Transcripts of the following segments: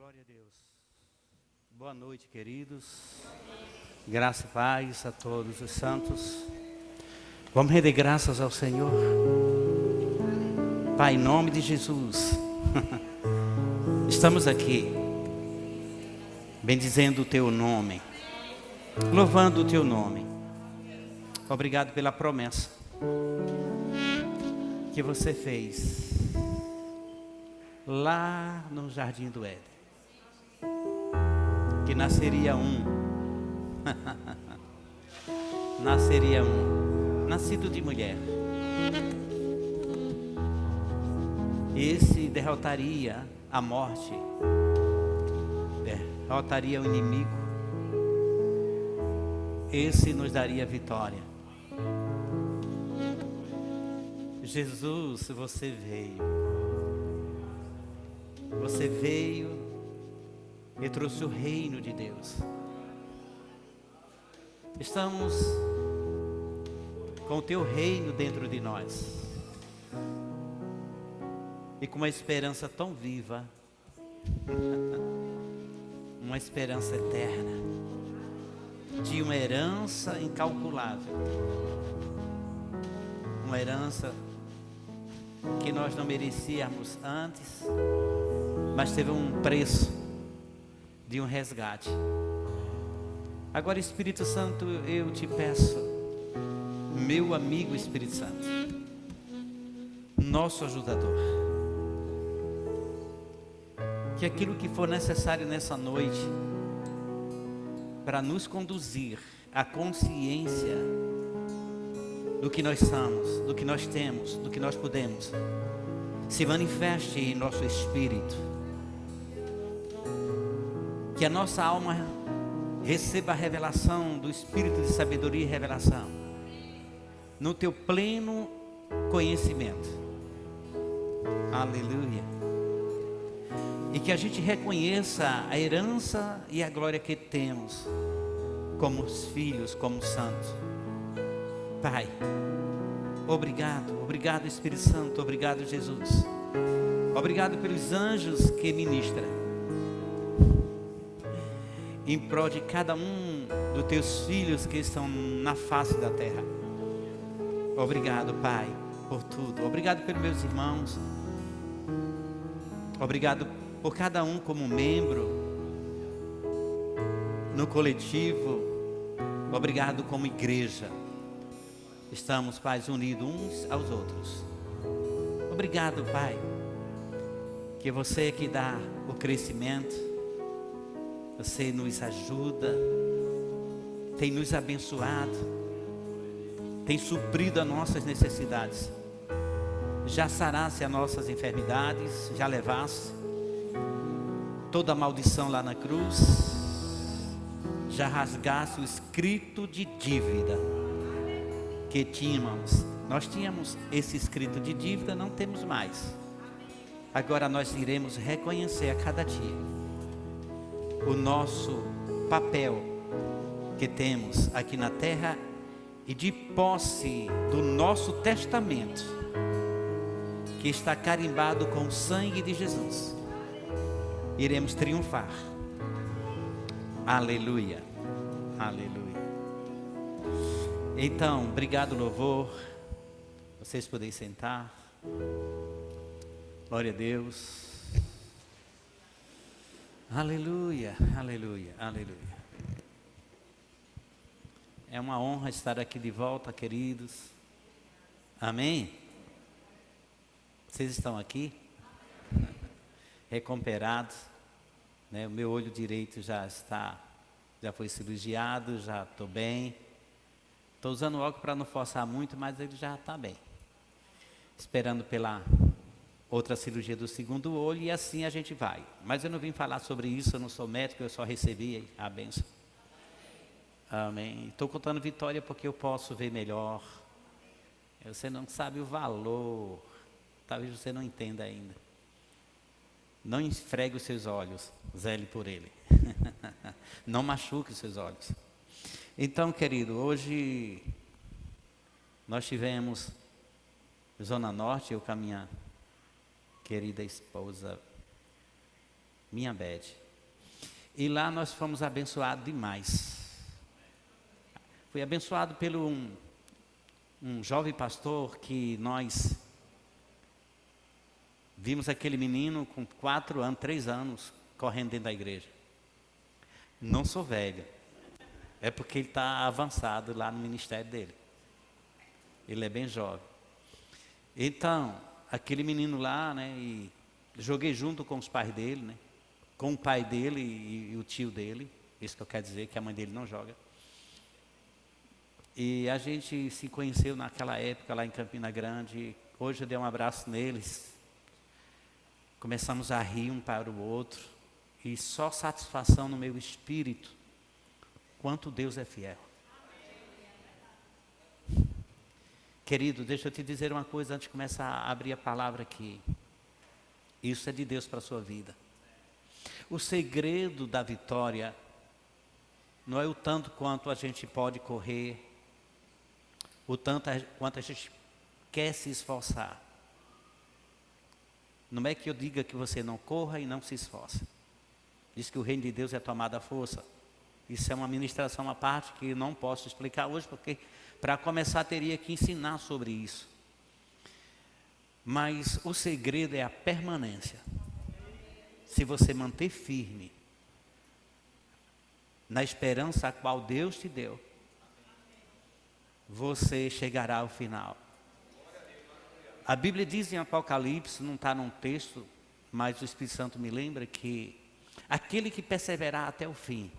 Glória a Deus. Boa noite, queridos. Graça e paz a todos os santos. Vamos render graças ao Senhor. Pai, em nome de Jesus, estamos aqui, bendizendo o Teu nome, louvando o Teu nome. Obrigado pela promessa que você fez lá no Jardim do Éden, que nasceria nascido de mulher. Esse derrotaria a morte, derrotaria o inimigo. Esse nos daria vitória. Jesus, você veio e trouxe o reino de Deus. Estamos com o Teu reino dentro de nós e com uma esperança tão viva, uma esperança eterna, de uma herança incalculável, uma herança que nós não merecíamos antes, mas teve um preço de um resgate. Agora, Espírito Santo, eu te peço, meu amigo Espírito Santo, nosso ajudador, que aquilo que for necessário nessa noite para nos conduzir à consciência do que nós somos, do que nós temos, do que nós podemos, se manifeste em nosso espírito, que a nossa alma receba a revelação do Espírito de sabedoria e revelação, no Teu pleno conhecimento. Aleluia. E que a gente reconheça a herança e a glória que temos como os filhos, como santos. Pai, obrigado Espírito Santo, obrigado Jesus, obrigado pelos anjos que ministram em prol de cada um dos Teus filhos que estão na face da terra. Obrigado, Pai, por tudo. Obrigado pelos meus irmãos. Obrigado por cada um como membro no coletivo. Obrigado como igreja. Estamos, Pai, unidos uns aos outros. Obrigado, Pai, que você que dá o crescimento, você nos ajuda, tem nos abençoado, tem suprido as nossas necessidades. Já sarasse as nossas enfermidades, já levasse toda a maldição lá na cruz, já rasgasse o escrito de dívida que tínhamos. Nós tínhamos esse escrito de dívida, não temos mais. Agora nós iremos reconhecer a cada dia o nosso papel que temos aqui na terra e de posse do nosso testamento, que está carimbado com o sangue de Jesus, iremos triunfar. Aleluia, aleluia. Então, obrigado, louvor. Vocês podem sentar. Glória a Deus. Aleluia, aleluia, aleluia. É uma honra estar aqui de volta, queridos. Amém? Vocês estão aqui? Recuperados, né? O meu olho direito já foi cirurgiado, já estou bem. Estou usando óculos para não forçar muito, mas ele já está bem. Esperando pela outra cirurgia do segundo olho, e assim a gente vai. Mas eu não vim falar sobre isso, eu não sou médico, eu só recebi a bênção. Amém. Estou contando vitória porque eu posso ver melhor. Você não sabe o valor, talvez você não entenda ainda. Não esfregue os seus olhos, zele por ele. Não machuque os seus olhos. Então, querido, hoje nós tivemos Zona Norte, eu com a minha querida esposa Minha Bed. E lá nós fomos abençoados demais. Fui abençoado pelo um jovem pastor que nós vimos aquele menino com 4 anos, 3 anos, correndo dentro da igreja. Não sou velho. É porque ele está avançado lá no ministério dele. Ele é bem jovem. Então, aquele menino lá, né, e joguei junto com os pais dele, né, com o pai dele e o tio dele. Isso que eu quero dizer, que a mãe dele não joga. E a gente se conheceu naquela época lá em Campina Grande. Hoje eu dei um abraço neles. Começamos a rir um para o outro. E só satisfação no meu espírito. Quanto Deus é fiel. Querido, deixa eu te dizer uma coisa antes de começar a abrir a palavra aqui. Isso é de Deus para a sua vida. O segredo da vitória não é o tanto quanto a gente pode correr, o tanto quanto a gente quer se esforçar. Não é que eu diga que você não corra e não se esforce. Diz que o reino de Deus é tomada à força. Isso é uma ministração à parte que não posso explicar hoje, porque para começar teria que ensinar sobre isso. Mas o segredo é a permanência. Se você manter firme na esperança a qual Deus te deu, você chegará ao final. A Bíblia diz em Apocalipse, não está num texto, mas o Espírito Santo me lembra que aquele que perseverar até o fim.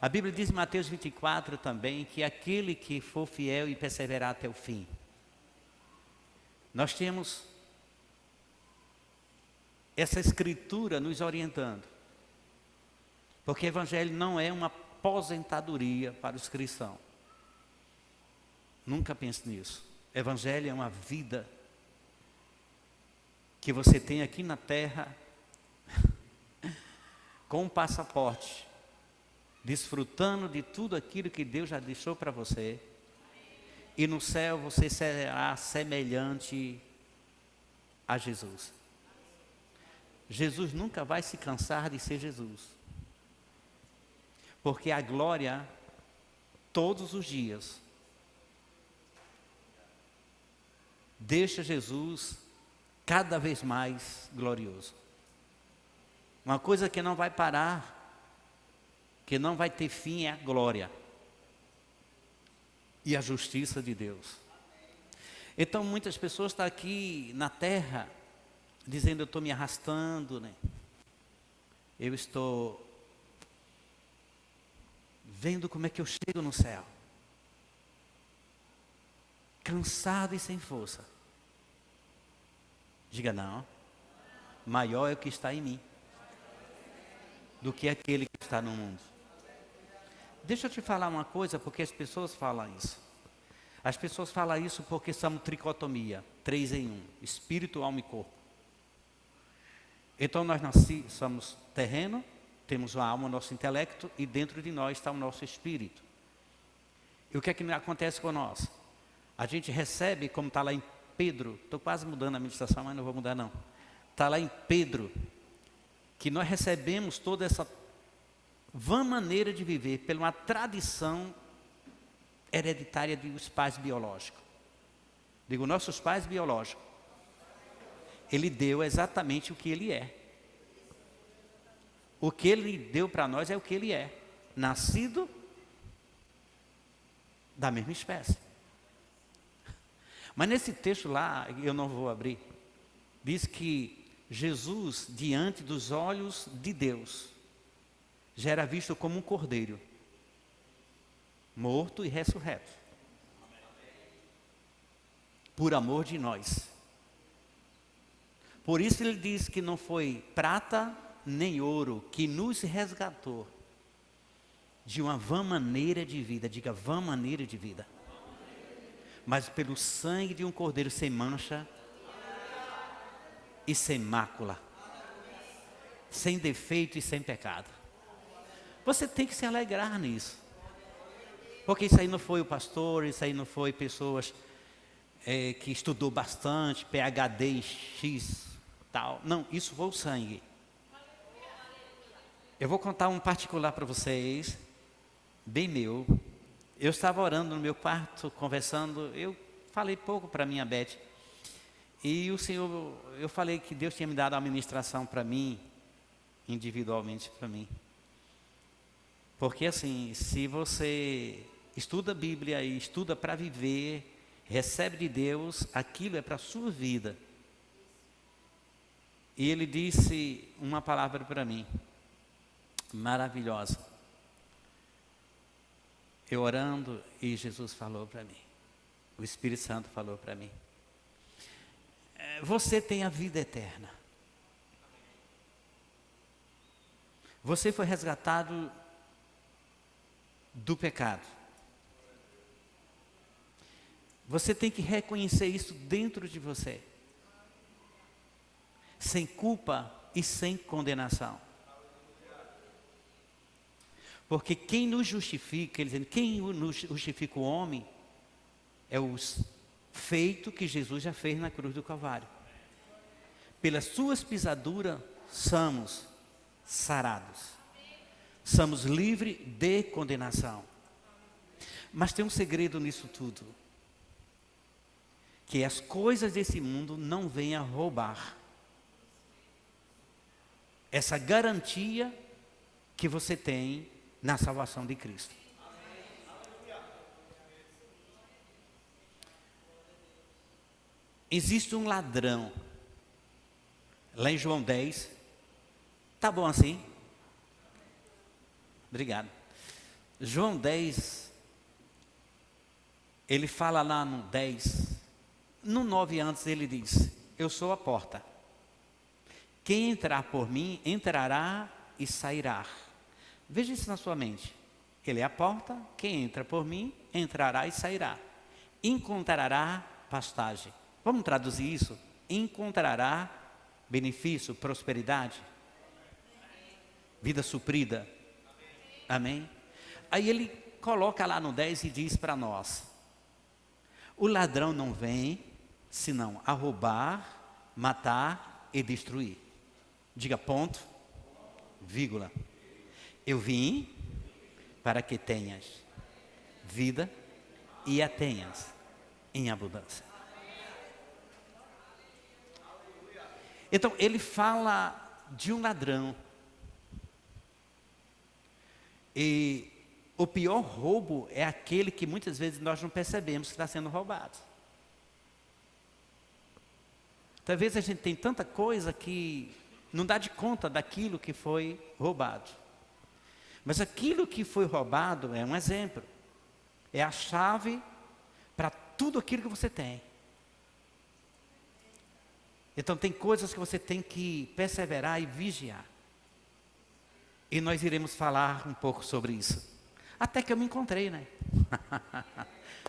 A Bíblia diz em Mateus 24 também, que aquele que for fiel e perseverar até o fim. Nós temos essa escritura nos orientando. Porque o Evangelho não é uma aposentadoria para os cristãos. Nunca pense nisso. O Evangelho é uma vida que você tem aqui na terra com um passaporte, desfrutando de tudo aquilo que Deus já deixou para você. E no céu você será semelhante a Jesus. Jesus nunca vai se cansar de ser Jesus. Porque a glória, todos os dias, deixa Jesus cada vez mais glorioso. Uma coisa que não vai parar, que não vai ter fim, é a glória e a justiça de Deus. Então muitas pessoas estão aqui na terra dizendo: eu estou me arrastando, né? Eu estou vendo como é que eu chego no céu, cansado e sem força. Diga: não, maior é o que está em mim do que aquele que está no mundo. Deixa eu te falar uma coisa, porque as pessoas falam isso. As pessoas falam isso porque somos tricotomia, 3 em 1, espírito, alma e corpo. Então nós somos terreno, temos uma alma, o nosso intelecto, e dentro de nós está o nosso espírito. E o que é que acontece com nós? A gente recebe, como está lá em Pedro, estou quase mudando a meditação, mas não vou mudar não. Está lá em Pedro, que nós recebemos toda essa vã maneira de viver pela uma tradição hereditária dos pais biológicos. Digo, nossos pais biológicos. Ele deu exatamente o que ele é. O que ele deu para nós é o que ele é. Nascido da mesma espécie. Mas nesse texto lá, eu não vou abrir, diz que Jesus, diante dos olhos de Deus, já era visto como um cordeiro, morto e ressurreto, por amor de nós. Por isso ele diz que não foi prata nem ouro que nos resgatou de uma vã maneira de vida, diga vã maneira de vida, mas pelo sangue de um cordeiro sem mancha e sem mácula, sem defeito e sem pecado. Você tem que se alegrar nisso, porque isso aí não foi o pastor, isso aí não foi pessoas que estudou bastante, PhD em X, tal. Não, isso foi o sangue. Eu vou contar um particular para vocês, bem meu. Eu estava orando no meu quarto, conversando, eu falei pouco para minha Beth. E o Senhor, eu falei que Deus tinha me dado a ministração para mim, individualmente para mim. Porque assim, se você estuda a Bíblia e estuda para viver, recebe de Deus, aquilo é para a sua vida. E Ele disse uma palavra para mim, maravilhosa. Eu orando e Jesus falou para mim, o Espírito Santo falou para mim, você tem a vida eterna. Você foi resgatado do pecado. Você tem que reconhecer isso dentro de você, sem culpa e sem condenação. Porque quem nos justifica, ele dizendo, quem nos justifica o homem, é o feito que Jesus já fez na cruz do Calvário. Pelas suas pisaduras, somos sarados. Somos livres de condenação. Mas tem um segredo nisso tudo. Que as coisas desse mundo não venham a roubar essa garantia que você tem na salvação de Cristo. Existe um ladrão, lá em João 10, tá bom assim? Obrigado. João 10, ele fala lá no 10, no 9 antes ele diz, eu sou a porta. Quem entrar por mim, entrará e sairá. Veja isso na sua mente. Ele é a porta, quem entra por mim, entrará e sairá. Encontrará pastagem. Vamos traduzir isso? Encontrará benefício, prosperidade, vida suprida. Amém? Aí ele coloca lá no 10 e diz para nós, o ladrão não vem, senão a roubar, matar e destruir. Diga ponto, vírgula. Eu vim para que tenhas vida e a tenhas em abundância. Então, ele fala de um ladrão. E o pior roubo é aquele que muitas vezes nós não percebemos que está sendo roubado. Talvez a gente tem tanta coisa que não dá de conta daquilo que foi roubado. Mas aquilo que foi roubado é um exemplo. É a chave para tudo aquilo que você tem. Então tem coisas que você tem que perseverar e vigiar. E nós iremos falar um pouco sobre isso. Até que eu me encontrei, né?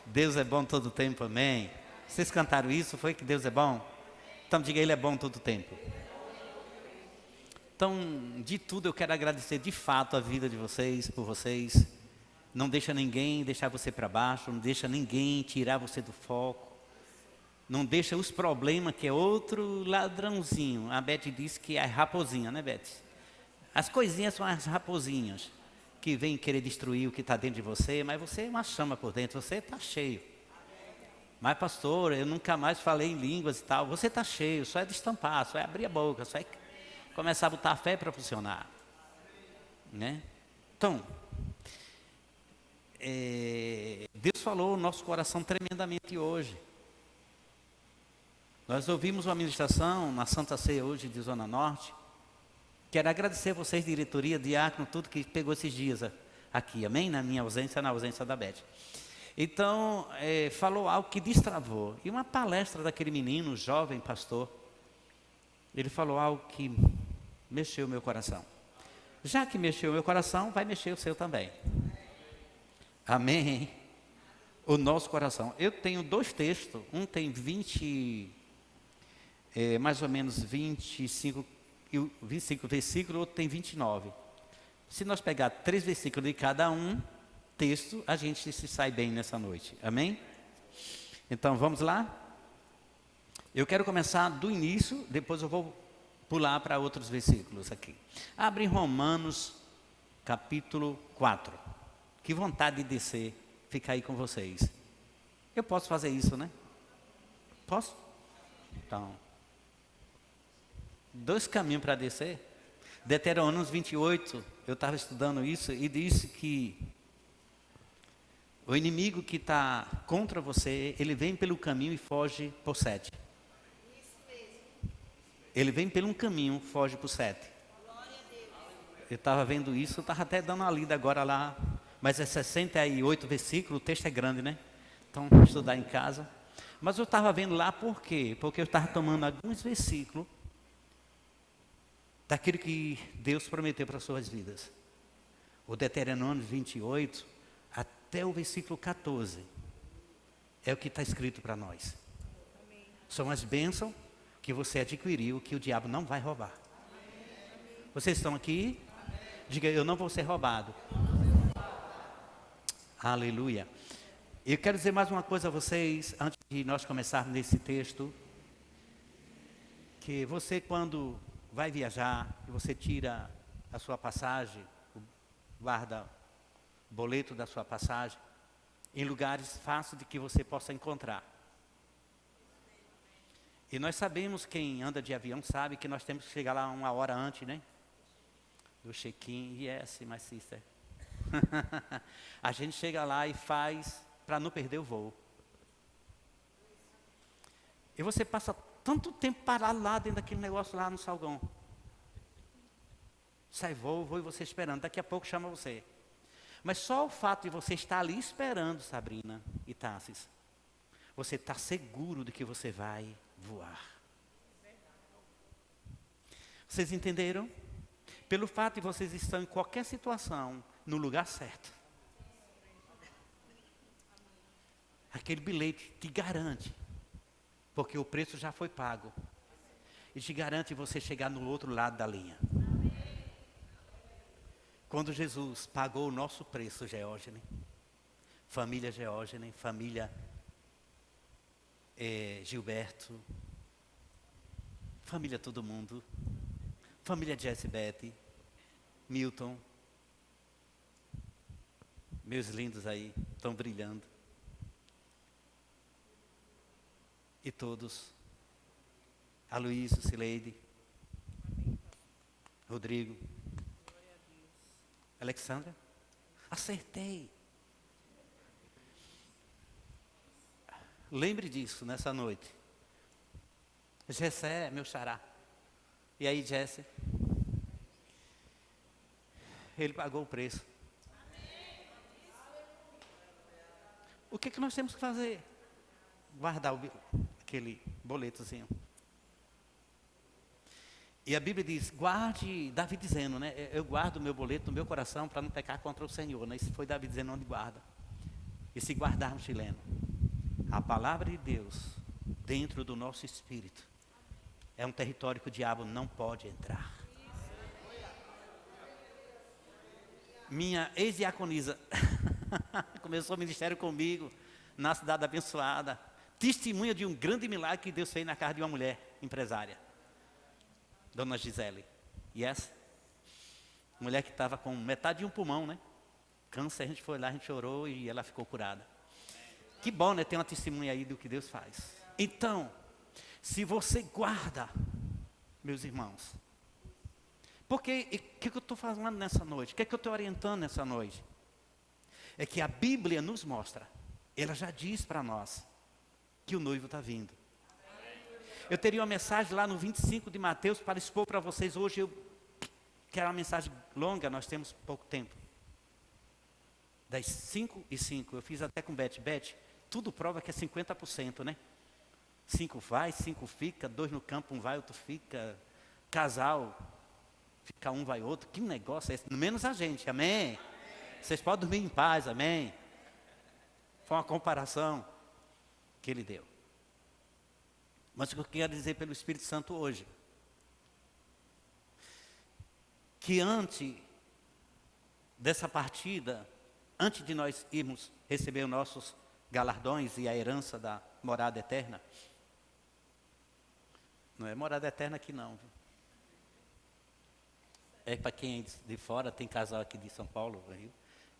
Deus é bom todo tempo, amém? Vocês cantaram isso, foi que Deus é bom? Então diga, Ele é bom todo tempo. Então, de tudo eu quero agradecer de fato a vida de vocês, por vocês. Não deixa ninguém deixar você para baixo, não deixa ninguém tirar você do foco. Não deixa os problemas, que é outro ladrãozinho. A Beth disse que é raposinha, né, Beth? As coisinhas são as raposinhas que vêm querer destruir o que está dentro de você, mas você é uma chama por dentro, você está cheio. Mas pastor, eu nunca mais falei em línguas e tal. Você está cheio, só é destampar, só é abrir a boca, só é começar a botar a fé para funcionar. Né? Então, Deus falou no nosso coração tremendamente hoje. Nós ouvimos uma ministração na Santa Ceia hoje de Zona Norte. Quero agradecer a vocês, diretoria, diácono, tudo que pegou esses dias aqui, amém? Na minha ausência, na ausência da Beth. Então, falou algo que destravou. E uma palestra daquele menino, jovem pastor, ele falou algo que mexeu o meu coração. Já que mexeu o meu coração, vai mexer o seu também. Amém? O nosso coração. Eu tenho 2 textos, um tem 20, mais ou menos 25 versículos, o outro tem 29. Se nós pegar 3 versículos de cada um texto, a gente se sai bem nessa noite. Amém? Então vamos lá? Eu quero começar do início, depois eu vou pular para outros versículos aqui. Abre em Romanos capítulo 4. Que vontade de descer, ficar aí com vocês. Eu posso fazer isso, né? Posso? Então, 2 caminhos para descer. Deuteronômio 28, eu estava estudando isso e disse que o inimigo que está contra você, ele vem pelo caminho e foge por 7. Ele vem pelo um caminho, foge por 7. Eu estava vendo isso, eu estava até dando uma lida agora lá, mas é 68 versículos, o texto é grande, né? Então, vou estudar em casa. Mas eu estava vendo lá por quê? Porque eu estava tomando alguns versículos daquilo que Deus prometeu para as suas vidas. O Deuteronômio 28, até o versículo 14, é o que está escrito para nós. Amém. São as bênçãos que você adquiriu, que o diabo não vai roubar. Amém. Vocês estão aqui? Amém. Diga, eu não vou ser roubado. Aleluia. Eu quero dizer mais uma coisa a vocês, antes de nós começarmos nesse texto, que você quando vai viajar, que você tira a sua passagem, guarda o boleto da sua passagem, em lugares fáceis de que você possa encontrar. E nós sabemos, quem anda de avião sabe que nós temos que chegar lá 1 hora antes, né? Do check-in, yes, my sister. A gente chega lá e faz para não perder o voo. E você passa tanto tempo parado lá dentro daquele negócio lá no salgão. Sai voo e você esperando, daqui a pouco chama você. Mas só o fato de você estar ali esperando, Sabrina e Tassis, você está seguro de que você vai voar. Vocês entenderam? Pelo fato de vocês estarem em qualquer situação, no lugar certo. Aquele bilhete te garante, porque o preço já foi pago. E te garante você chegar no outro lado da linha. Quando Jesus pagou o nosso preço, Geógene, família Geógene, família Gilberto, família todo mundo, família Jesse Betty, Milton, meus lindos aí, estão brilhando. E todos, Aloysio, Cileide, Rodrigo, Alexandra, acertei. Lembre disso nessa noite. Jessé, meu xará. E aí, Jesse? Ele pagou o preço. O que nós temos que fazer? Guardar aquele boletozinho. E a Bíblia diz, guarde, Davi dizendo, né? Eu guardo o meu boleto no meu coração para não pecar contra o Senhor, né? Isso foi Davi dizendo onde guarda. E se guardar no chileno, a palavra de Deus dentro do nosso espírito é um território que o diabo não pode entrar. Minha ex-diaconisa começou o ministério comigo na cidade abençoada. Testemunha de um grande milagre que Deus fez na casa de uma mulher empresária. Dona Gisele. Yes? Mulher que estava com metade de um pulmão, né? Câncer, a gente foi lá, a gente chorou e ela ficou curada. Que bom, né? Tem uma testemunha aí do que Deus faz. Então, se você guarda, meus irmãos, porque o que eu estou falando nessa noite? O que eu estou orientando nessa noite? É que a Bíblia nos mostra, ela já diz para nós, que o noivo está vindo. Eu teria uma mensagem lá no 25 de Mateus para expor para vocês hoje, que era uma mensagem longa, nós temos pouco tempo. Das 5:05, eu fiz até com Beth, tudo prova que é 50%, né? 5 vai, 5 fica, 2 no campo, 1 vai, outro fica. Casal, fica um, vai outro, que negócio é esse? Menos a gente, amém? Vocês podem dormir em paz, amém? Foi uma comparação que ele deu. Mas o que eu quero dizer pelo Espírito Santo hoje, que antes dessa partida, antes de nós irmos receber os nossos galardões e a herança da morada eterna, não é morada eterna aqui não, viu? para quem é de fora, tem casal aqui de São Paulo, Rio.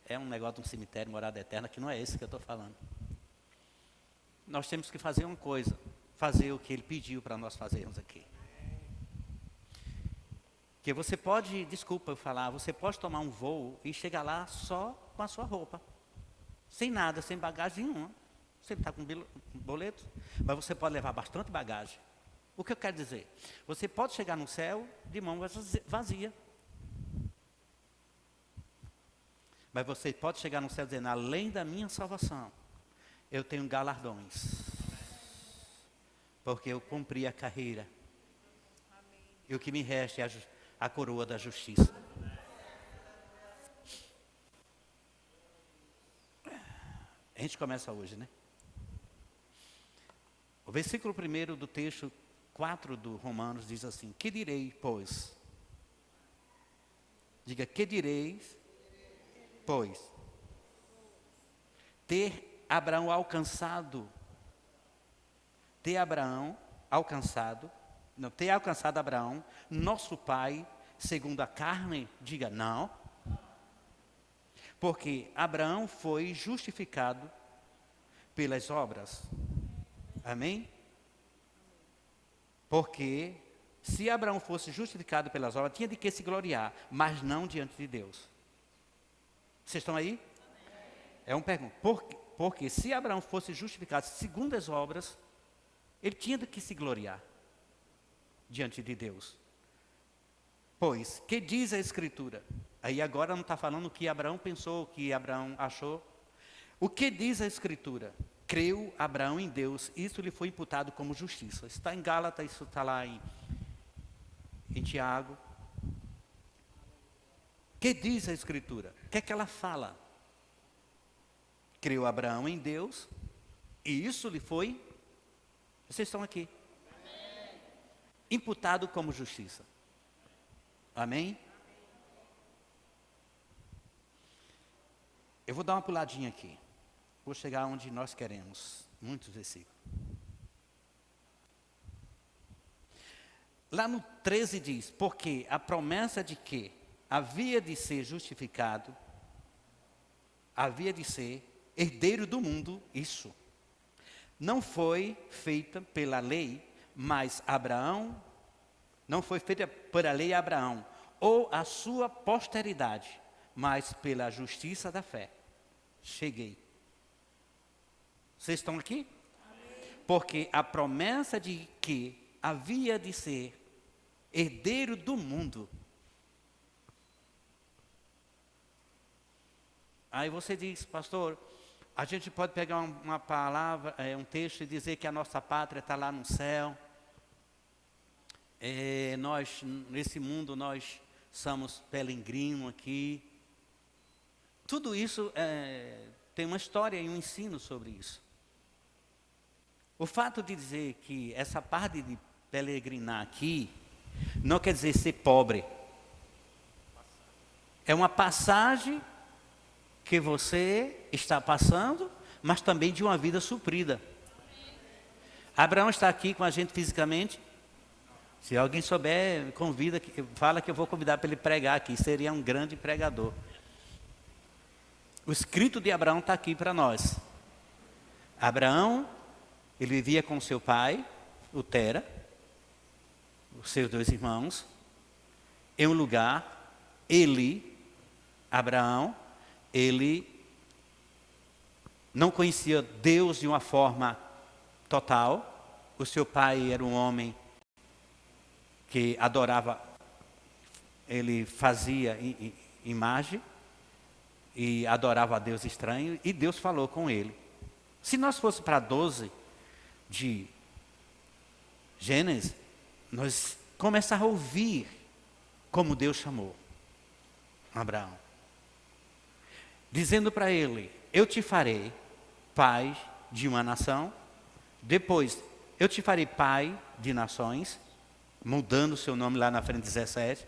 É um negócio de um cemitério, morada eterna, que não é esse que eu estou falando. Nós temos que fazer uma coisa, fazer o que Ele pediu para nós fazermos aqui. Que você pode, desculpa eu falar, você pode tomar um voo e chegar lá só com a sua roupa. Sem nada, sem bagagem nenhuma. Você está com boleto, mas você pode levar bastante bagagem. O que eu quero dizer? Você pode chegar no céu de mão vazia. Mas você pode chegar no céu dizendo, além da minha salvação, eu tenho galardões. Porque eu cumpri a carreira. E o que me resta é a coroa da justiça. A gente começa hoje, né? O versículo 1 do texto 4 do Romanos diz assim, que direi, pois? Diga, que direis, pois? Ter alcançado Abraão, nosso pai, segundo a carne, diga não. Porque Abraão foi justificado pelas obras. Amém? Porque se Abraão fosse justificado pelas obras, tinha de que se gloriar, mas não diante de Deus. Vocês estão aí? É uma pergunta. Porque se Abraão fosse justificado segundo as obras, ele tinha de que se gloriar diante de Deus. Pois, que diz a Escritura? Aí agora não está falando o que Abraão pensou, o que Abraão achou. O que diz a Escritura? Creu Abraão em Deus, isso lhe foi imputado como justiça. Isso está em Gálatas, isso está lá em Tiago. O que diz a Escritura? O que é que ela fala? Creu Abraão em Deus, e isso lhe foi... Vocês estão aqui. Imputado como justiça. Amém? Eu vou dar uma puladinha aqui. Vou chegar onde nós queremos. Muitos versículos. Lá no 13 diz, porque a promessa de que havia de ser justificado, havia de ser herdeiro do mundo, isso, não foi feita pela lei, mas Abraão, não foi feita pela lei Abraão, ou a sua posteridade, mas pela justiça da fé. Cheguei. Vocês estão aqui? Amém. Porque a promessa de que havia de ser herdeiro do mundo. Aí você diz, pastor, a gente pode pegar uma palavra, um texto e dizer que a nossa pátria está lá no céu. Nós, nesse mundo, nós somos peregrino aqui. Tudo isso tem uma história e um ensino sobre isso. O fato de dizer que essa parte de peregrinar aqui, não quer dizer ser pobre. É uma passagem que você está passando, mas também de uma vida suprida. Abraão está aqui com a gente fisicamente. Se alguém souber, convida, fala que eu vou convidar para ele pregar aqui. Seria um grande pregador. O escrito de Abraão está aqui para nós. Abraão, ele vivia com seu pai, o Tera, os seus 2 irmãos, em um lugar, Abraão, ele não conhecia Deus de uma forma total. O seu pai era um homem que adorava, ele fazia imagem e adorava a Deus estranho, e Deus falou com ele. Se nós fôssemos para 12 de Gênesis, nós começamos a ouvir como Deus chamou Abraão. Dizendo para ele, eu te farei pai de uma nação, depois eu te farei pai de nações, mudando o seu nome lá na frente 17.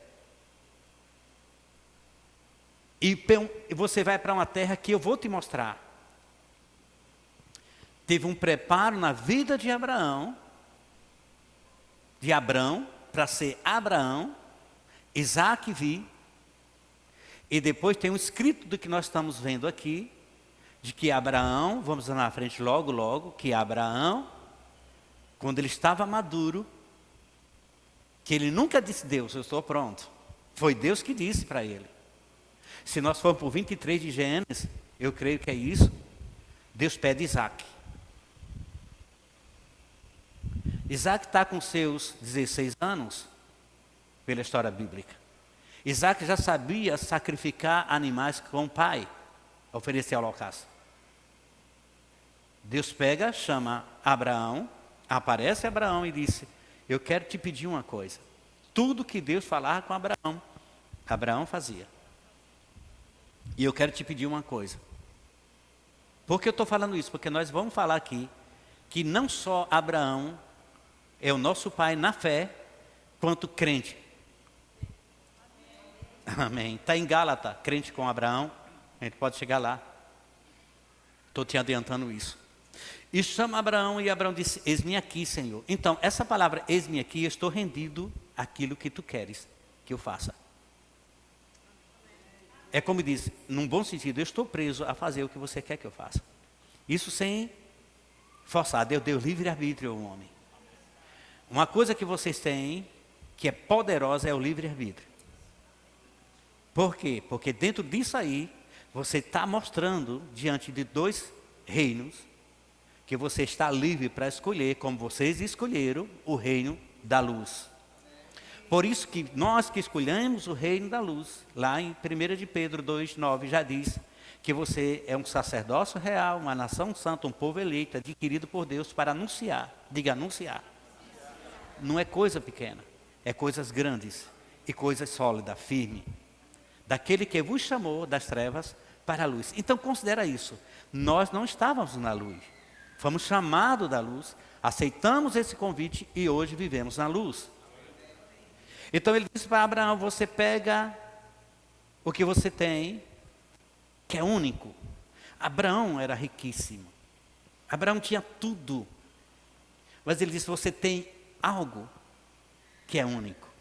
E você vai para uma terra que eu vou te mostrar. Teve um preparo na vida de Abraão, para ser Abraão, Isaac vi, e depois tem um escrito do que nós estamos vendo aqui, de que Abraão, vamos lá na frente logo, que Abraão, quando ele estava maduro, que ele nunca disse, Deus, eu estou pronto. Foi Deus que disse para ele. Se nós formos por 23 de Gênesis, eu creio que é isso, Deus pede Isaac. Isaac está com seus 16 anos, pela história bíblica. Isaac já sabia sacrificar animais com o pai, oferecer holocausto. Deus pega, chama Abraão, aparece Abraão e disse, eu quero te pedir uma coisa. Tudo que Deus falava com Abraão, Abraão fazia. E eu quero te pedir uma coisa. Por que eu estou falando isso? Porque nós vamos falar aqui que não só Abraão é o nosso pai na fé, quanto crente. Amém. Está em Gálatas, crente com Abraão. A gente pode chegar lá. Estou te adiantando isso. E chama Abraão, e Abraão disse, eis-me aqui, Senhor. Então, essa palavra, eis-me aqui, eu estou rendido àquilo que tu queres que eu faça. É como diz, num bom sentido, eu estou preso a fazer o que você quer que eu faça. Isso sem forçar. Deus deu livre-arbítrio ao homem. Uma coisa que vocês têm, que é poderosa, é o livre-arbítrio. Por quê? Porque dentro disso aí, você está mostrando, diante de dois reinos, que você está livre para escolher, como vocês escolheram, o reino da luz. Por isso que nós que escolhemos o reino da luz, lá em 1 de Pedro 2,9 já diz que você é um sacerdócio real, uma nação santa, um povo eleito, adquirido por Deus para anunciar. Diga anunciar. Não é coisa pequena, é coisas grandes e coisas sólidas, firmes. Daquele que vos chamou das trevas para a luz. Então considera isso, nós não estávamos na luz, fomos chamados da luz, aceitamos esse convite e hoje vivemos na luz. Então ele disse para Abraão, você pega o que você tem, que é único. Abraão era riquíssimo, Abraão tinha tudo, mas ele disse, você tem algo que é único.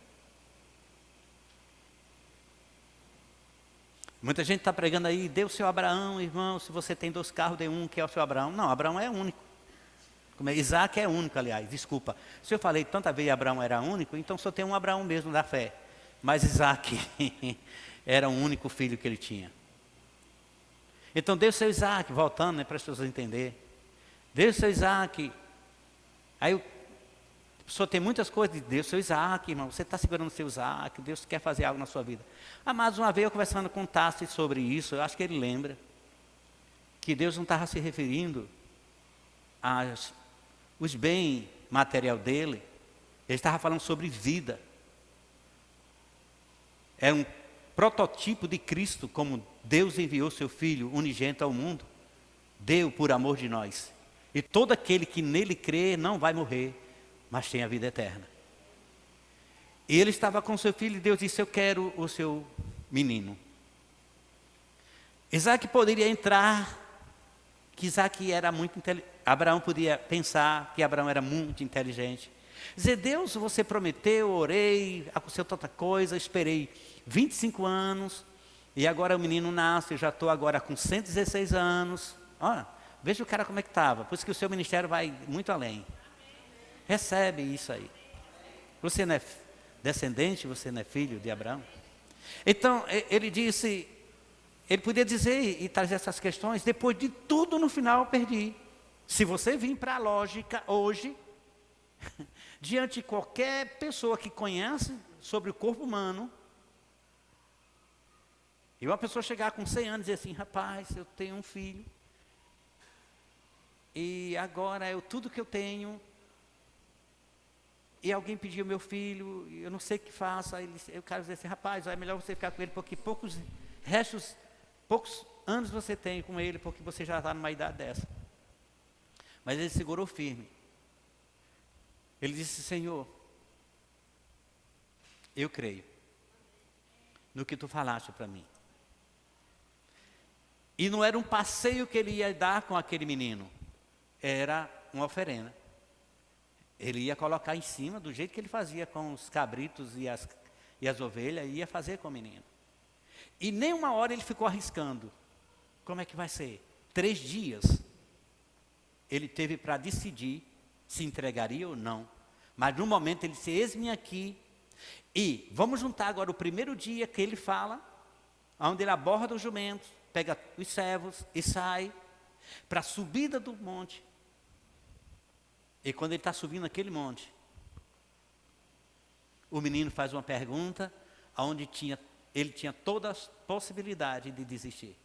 Muita gente está pregando aí, dê o seu Abraão, irmão, se você tem 2 carros, dê um que é o seu Abraão. Não, Abraão é único. Isaac é único, aliás, desculpa. Se eu falei tanta vez Abraão era único, então só tem um Abraão mesmo da fé. Mas Isaac era o único filho que ele tinha. Então dê o seu Isaac, voltando, para as pessoas entenderem. Dê o seu Isaac. Aí a pessoa tem muitas coisas, dê o seu Isaac, irmão, você está segurando o seu Isaac, Deus quer fazer algo na sua vida. Mas uma vez eu conversando com o Tassi sobre isso, eu acho que ele lembra, que Deus não estava se referindo aos bens material dele, ele estava falando sobre vida. É um protótipo de Cristo, como Deus enviou seu Filho unigênito ao mundo, deu por amor de nós. E todo aquele que nele crê não vai morrer, mas tem a vida eterna. E ele estava com seu filho e Deus disse, eu quero o seu menino. Isaac poderia entrar, que Isaac era muito inteligente. Abraão podia pensar que Abraão era muito inteligente. Dizer, Deus, você prometeu, orei, aconteceu tanta coisa, esperei 25 anos, e agora o menino nasce, eu já estou agora com 116 anos. Olha, veja o cara como é que estava, por isso que o seu ministério vai muito além. Recebe isso aí. Você não é descendente, você não é filho de Abraão? Então, ele disse, ele podia dizer e trazer essas questões, depois de tudo no final eu perdi. Se você vir para a lógica hoje, diante de qualquer pessoa que conhece sobre o corpo humano, e uma pessoa chegar com 100 anos e dizer assim, rapaz, eu tenho um filho, e agora tudo que eu tenho, e alguém pediu meu filho, eu não sei o que faça, aí o cara diz assim, rapaz, é melhor você ficar com ele, porque poucos anos você tem com ele, porque você já está numa idade dessa. Mas ele segurou firme. Ele disse, Senhor, eu creio no que tu falaste para mim. E não era um passeio que ele ia dar com aquele menino, era uma oferenda. Ele ia colocar em cima, do jeito que ele fazia com os cabritos E as ovelhas iam fazer com o menino. E nem uma hora ele ficou arriscando. Como é que vai ser? 3 dias. Ele teve para decidir se entregaria ou não. Mas no momento ele disse, eis-me aqui. E vamos juntar agora o primeiro dia que ele fala, onde ele aborda os jumentos, pega os servos e sai para a subida do monte. E quando ele está subindo aquele monte, o menino faz uma pergunta, onde ele tinha toda a possibilidade de desistir.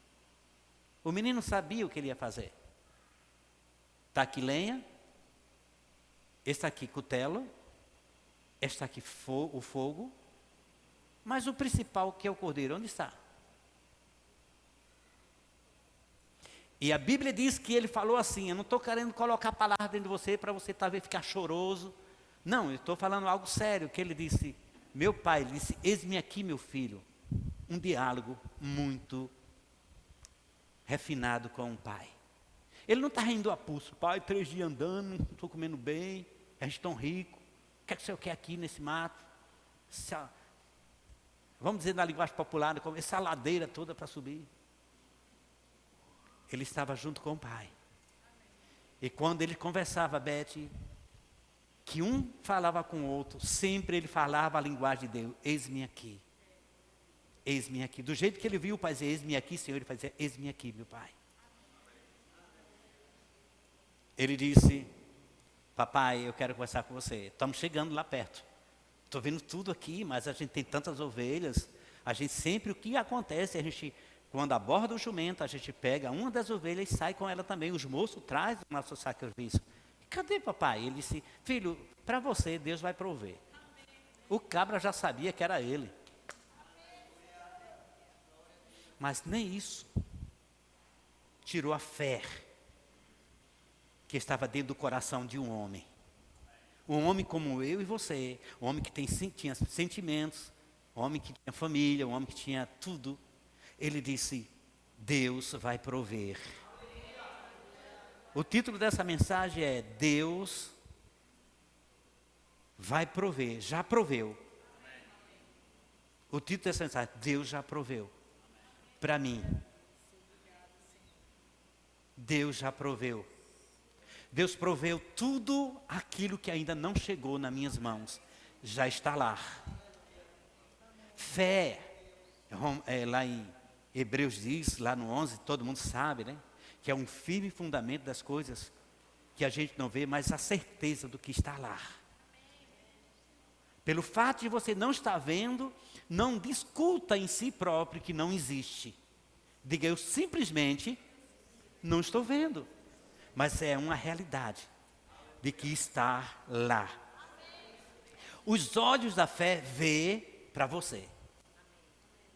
O menino sabia o que ele ia fazer. Está aqui lenha, está aqui cutelo, está aqui o fogo, mas o principal que é o cordeiro, onde está? E a Bíblia diz que ele falou assim, eu não estou querendo colocar palavras dentro de você para você talvez ficar choroso. Não, eu estou falando algo sério, que ele disse, meu pai, ele disse, eis-me aqui meu filho. Um diálogo muito refinado com o pai. Ele não está rindo a pulso, pai, 3 dias andando, não estou comendo bem, a gente tão rico, o que é que o senhor quer aqui nesse mato? Vamos dizer na linguagem popular, essa ladeira toda para subir. Ele estava junto com o pai. E quando ele conversava, Beth, que um falava com o outro, sempre ele falava a linguagem de Deus, eis-me aqui. Eis-me aqui. Do jeito que ele viu o pai dizer, eis-me aqui, Senhor, ele fazia, eis-me aqui, meu pai. Ele disse, papai, eu quero conversar com você. Estamos chegando lá perto. Estou vendo tudo aqui, mas a gente tem tantas ovelhas. A gente sempre, o que acontece, a gente, quando aborda o jumento, a gente pega uma das ovelhas e sai com ela também. Os moços trazem o nosso sacrifício. Cadê papai? Ele disse, filho, para você Deus vai prover. O cabra já sabia que era ele. Mas nem isso tirou a fé que estava dentro do coração de um homem. Um homem como eu e você, um homem que tinha sentimentos, um homem que tinha família, um homem que tinha tudo. Ele disse, Deus vai prover. O título dessa mensagem é Deus vai prover, já proveu. O título dessa mensagem, Deus já proveu. Para mim. Deus já proveu. Deus proveu tudo aquilo que ainda não chegou nas minhas mãos. Já está lá. Fé, lá em Hebreus diz, lá no 11, todo mundo sabe, né? Que é um firme fundamento das coisas que a gente não vê, mas a certeza do que está lá. Pelo fato de você não estar vendo, não discuta em si próprio que não existe. Diga, eu simplesmente não estou vendo. Mas é uma realidade de que está lá. Os olhos da fé vê para você.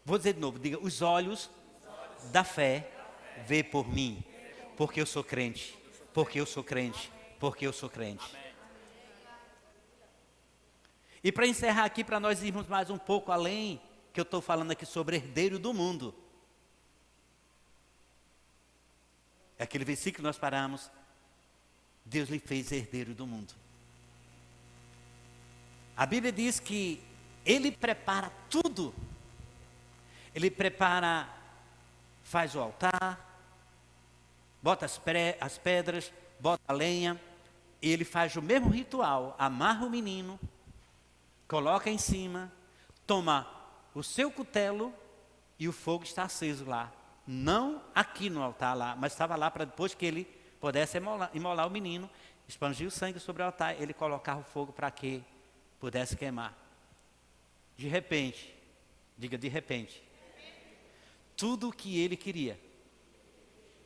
Vou dizer de novo, diga, os olhos da fé vê por mim. Porque eu sou crente. Porque eu sou crente. Porque eu sou crente. E para encerrar aqui, para nós irmos mais um pouco além, que eu estou falando aqui sobre herdeiro do mundo. É aquele versículo que nós paramos. Deus lhe fez herdeiro do mundo. A Bíblia diz que Ele prepara tudo. Ele prepara, faz o altar, bota as pedras, bota a lenha. E Ele faz o mesmo ritual, amarra o menino, coloca em cima, toma o seu cutelo e o fogo está aceso lá. Não aqui no altar lá, mas estava lá para depois que ele pudesse imolar o menino, expandir o sangue sobre o altar, ele colocava o fogo para que pudesse queimar. De repente, diga de repente, tudo o que ele queria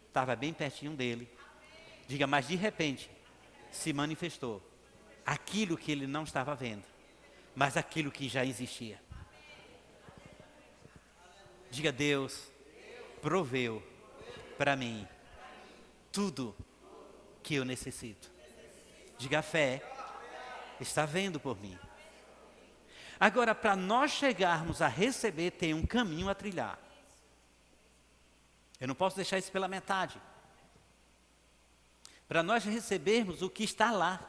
estava bem pertinho dele. Diga, mas de repente se manifestou aquilo que ele não estava vendo, mas aquilo que já existia. Diga, Deus proveu para mim tudo que eu necessito. Diga, a fé está vendo por mim. Agora, para nós chegarmos a receber, tem um caminho a trilhar. Eu não posso deixar isso pela metade. Para nós recebermos o que está lá,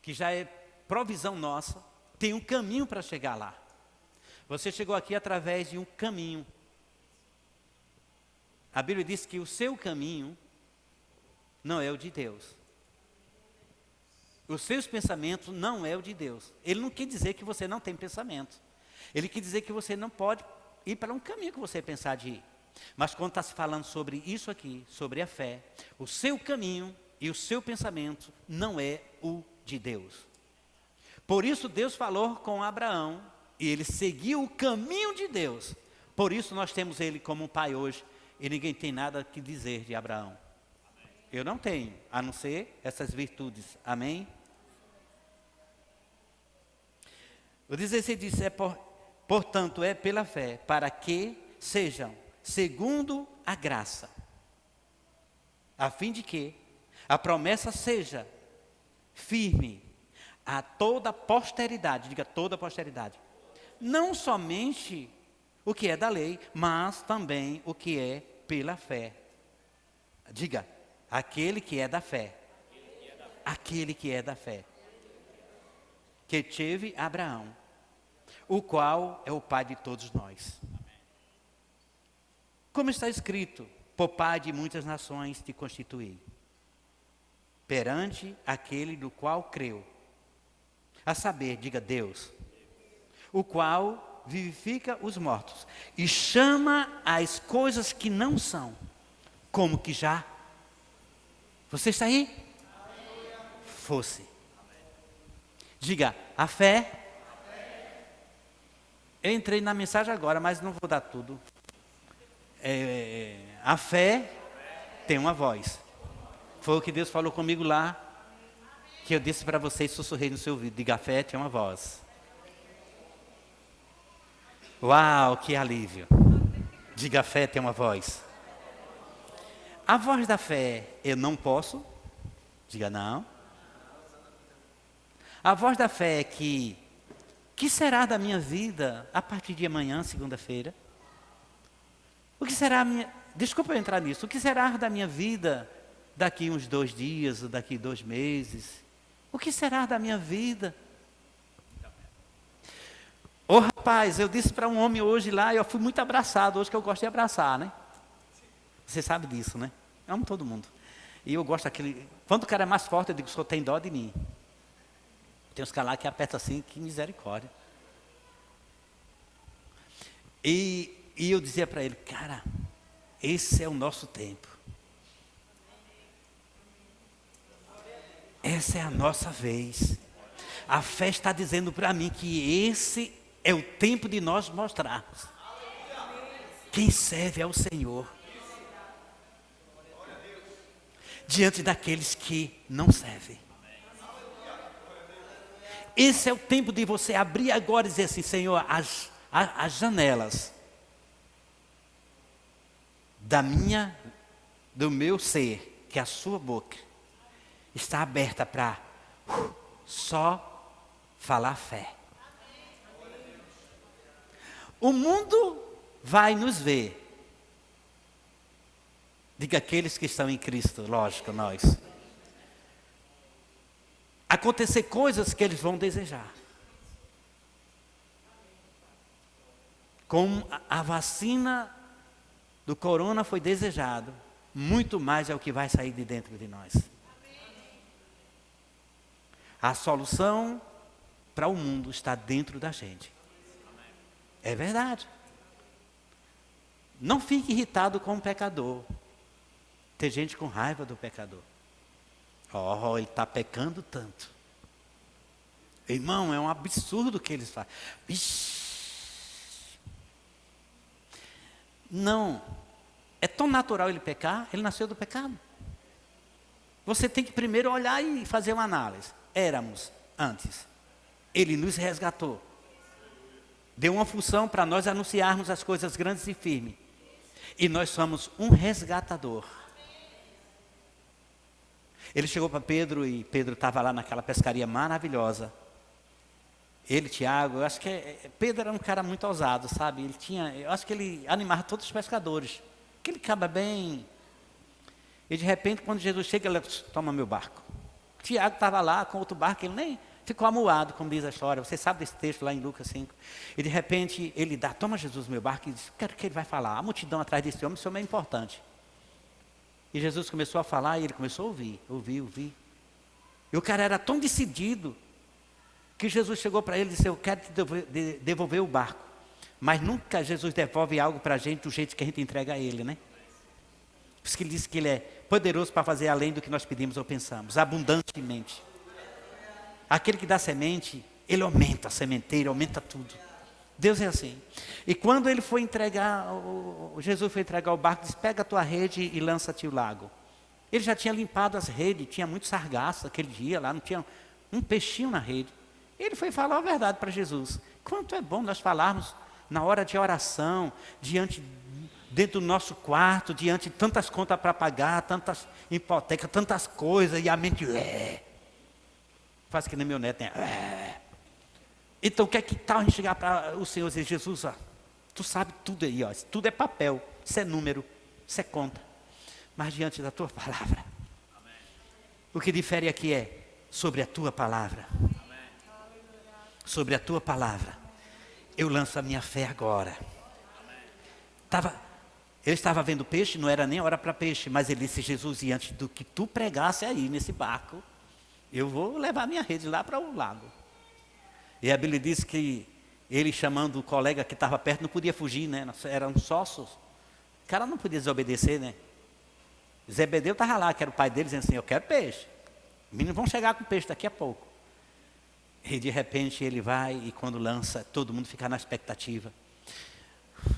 que já é provisão nossa, tem um caminho para chegar lá. Você chegou aqui através de um caminho. A Bíblia diz que o seu caminho não é o de Deus. Os seus pensamentos não é o de Deus. Ele não quer dizer que você não tem pensamento. Ele quer dizer que você não pode ir para um caminho que você pensar de ir. Mas quando está se falando sobre isso aqui, sobre a fé, o seu caminho e o seu pensamento não é o de Deus. Por isso Deus falou com Abraão e ele seguiu o caminho de Deus. Por isso nós temos ele como um pai hoje e ninguém tem nada que dizer de Abraão. Eu não tenho, a não ser essas virtudes. Amém? O 16 diz, portanto, é pela fé, para que sejam segundo a graça, a fim de que a promessa seja firme a toda a posteridade, diga toda a posteridade, não somente o que é da lei, mas também o que é pela fé. Diga, aquele que é da fé. Aquele que é da fé. Que teve Abraão, o qual é o pai de todos nós. Como está escrito, por pai de muitas nações te constituí, perante aquele do qual creu, a saber, diga Deus, o qual vivifica os mortos e chama as coisas que não são, como que já. Você está aí? Fosse. Diga, a fé. Eu entrei na mensagem agora, mas não vou dar tudo. A fé tem uma voz. Foi o que Deus falou comigo lá, que eu disse para vocês, sussurrei no seu ouvido. Diga, a fé tem uma voz. Uau, que alívio. Diga, a fé tem uma voz. A voz da fé, eu não posso. Diga, não. A voz da fé é que será da minha vida a partir de amanhã, segunda-feira? O que será a minha... Desculpa eu entrar nisso. O que será da minha vida daqui uns 2 dias, ou daqui 2 meses? O que será da minha vida? Ô rapaz, eu disse para um homem hoje lá, eu fui muito abraçado, hoje que eu gosto de abraçar, né? Você sabe disso, né? Eu amo todo mundo. E eu gosto daquele... Quando o cara é mais forte, eu digo, o senhor tem dó de mim. Tem uns caras lá que apertam assim, que misericórdia. E eu dizia para ele, cara, esse é o nosso tempo. Essa é a nossa vez. A fé está dizendo para mim que esse é o tempo de nós mostrarmos quem serve ao Senhor diante daqueles que não servem. Esse é o tempo de você abrir agora e dizer assim, Senhor, as janelas do meu ser, que é a sua boca, está aberta para só falar fé. O mundo vai nos ver. Diga aqueles que estão em Cristo, lógico, nós. Acontecer coisas que eles vão desejar. Como a vacina do corona foi desejado, muito mais é o que vai sair de dentro de nós. A solução para o mundo está dentro da gente. É verdade. Não fique irritado com o pecador. Tem gente com raiva do pecador. Oh, ele está pecando tanto. Irmão, é um absurdo o que eles fazem. Não. É tão natural ele pecar, ele nasceu do pecado. Você tem que primeiro olhar e fazer uma análise. Éramos antes. Ele nos resgatou. Deu uma função para nós anunciarmos as coisas grandes e firmes. E nós somos um resgatador. Ele chegou para Pedro e Pedro estava lá naquela pescaria maravilhosa. Ele, Tiago, eu acho que Pedro era um cara muito ousado, sabe? Eu acho que ele animava todos os pescadores. Que ele acaba bem. E de repente, quando Jesus chega, ele toma meu barco. Tiago estava lá com outro barco, ele Ficou amuado, como diz a história. Você sabe desse texto lá em Lucas 5. E de repente ele dá, toma Jesus meu barco e diz, quero que ele vai falar. A multidão atrás desse homem, esse homem é importante. E Jesus começou a falar e ele começou a ouvir. E o cara era tão decidido que Jesus chegou para ele e disse, eu quero te devolver o barco. Mas nunca Jesus devolve algo para a gente do jeito que a gente entrega a ele, né? Por isso que ele disse que ele é poderoso para fazer além do que nós pedimos ou pensamos, abundantemente. Aquele que dá semente, ele aumenta a sementeira, aumenta tudo. Deus é assim. E quando ele foi entregar, Jesus foi entregar o barco, disse, pega a tua rede e lança-te o lago. Ele já tinha limpado as redes, tinha muito sargaço aquele dia lá, não tinha um peixinho na rede. Ele foi falar a verdade para Jesus. Quanto é bom nós falarmos na hora de oração, dentro do nosso quarto, diante de tantas contas para pagar, tantas hipotecas, tantas coisas, e a mente, faz que nem meu neto, né? Então, o que é que tal a gente chegar para o Senhor e dizer, Jesus, ó, tu sabe tudo aí, ó, isso tudo é papel, isso é número, isso é conta. Mas diante da tua palavra, o que difere aqui é sobre a tua palavra. Sobre a tua palavra, eu lanço a minha fé agora. Ele estava vendo peixe, não era nem hora para peixe, mas ele disse, Jesus, diante do que tu pregasse aí nesse barco, eu vou levar minha rede lá para o lago. E a Bíblia diz que ele, chamando o colega que estava perto, não podia fugir, né? Eram sócios. O cara não podia desobedecer, né? Zebedeu estava lá, que era o pai dele, dizendo assim, eu quero peixe. Os meninos vão chegar com peixe daqui a pouco. E de repente ele vai e quando lança, todo mundo fica na expectativa.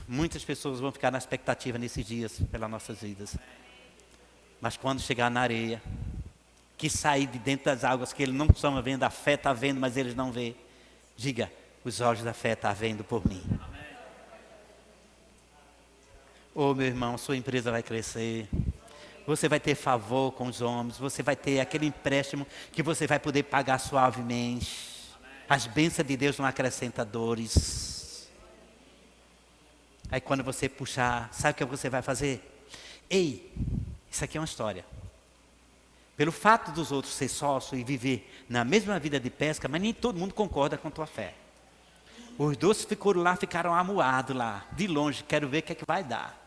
Muitas pessoas vão ficar na expectativa nesses dias, pelas nossas vidas. Mas quando chegar na areia, que sair de dentro das águas, que eles não estão vendo, a fé está vendo, mas eles não vê. Diga, os olhos da fé estão vendo por mim. Oh, meu irmão, sua empresa vai crescer. Você vai ter favor com os homens. Você vai ter aquele empréstimo que você vai poder pagar suavemente. As bênçãos de Deus não acrescentam dores. Aí quando você puxar, sabe o que você vai fazer? Ei, isso aqui é uma história. Pelo fato dos outros ser sócios e viver na mesma vida de pesca, mas nem todo mundo concorda com a tua fé. Os dois ficaram amuados lá, de longe, quero ver o que é que vai dar.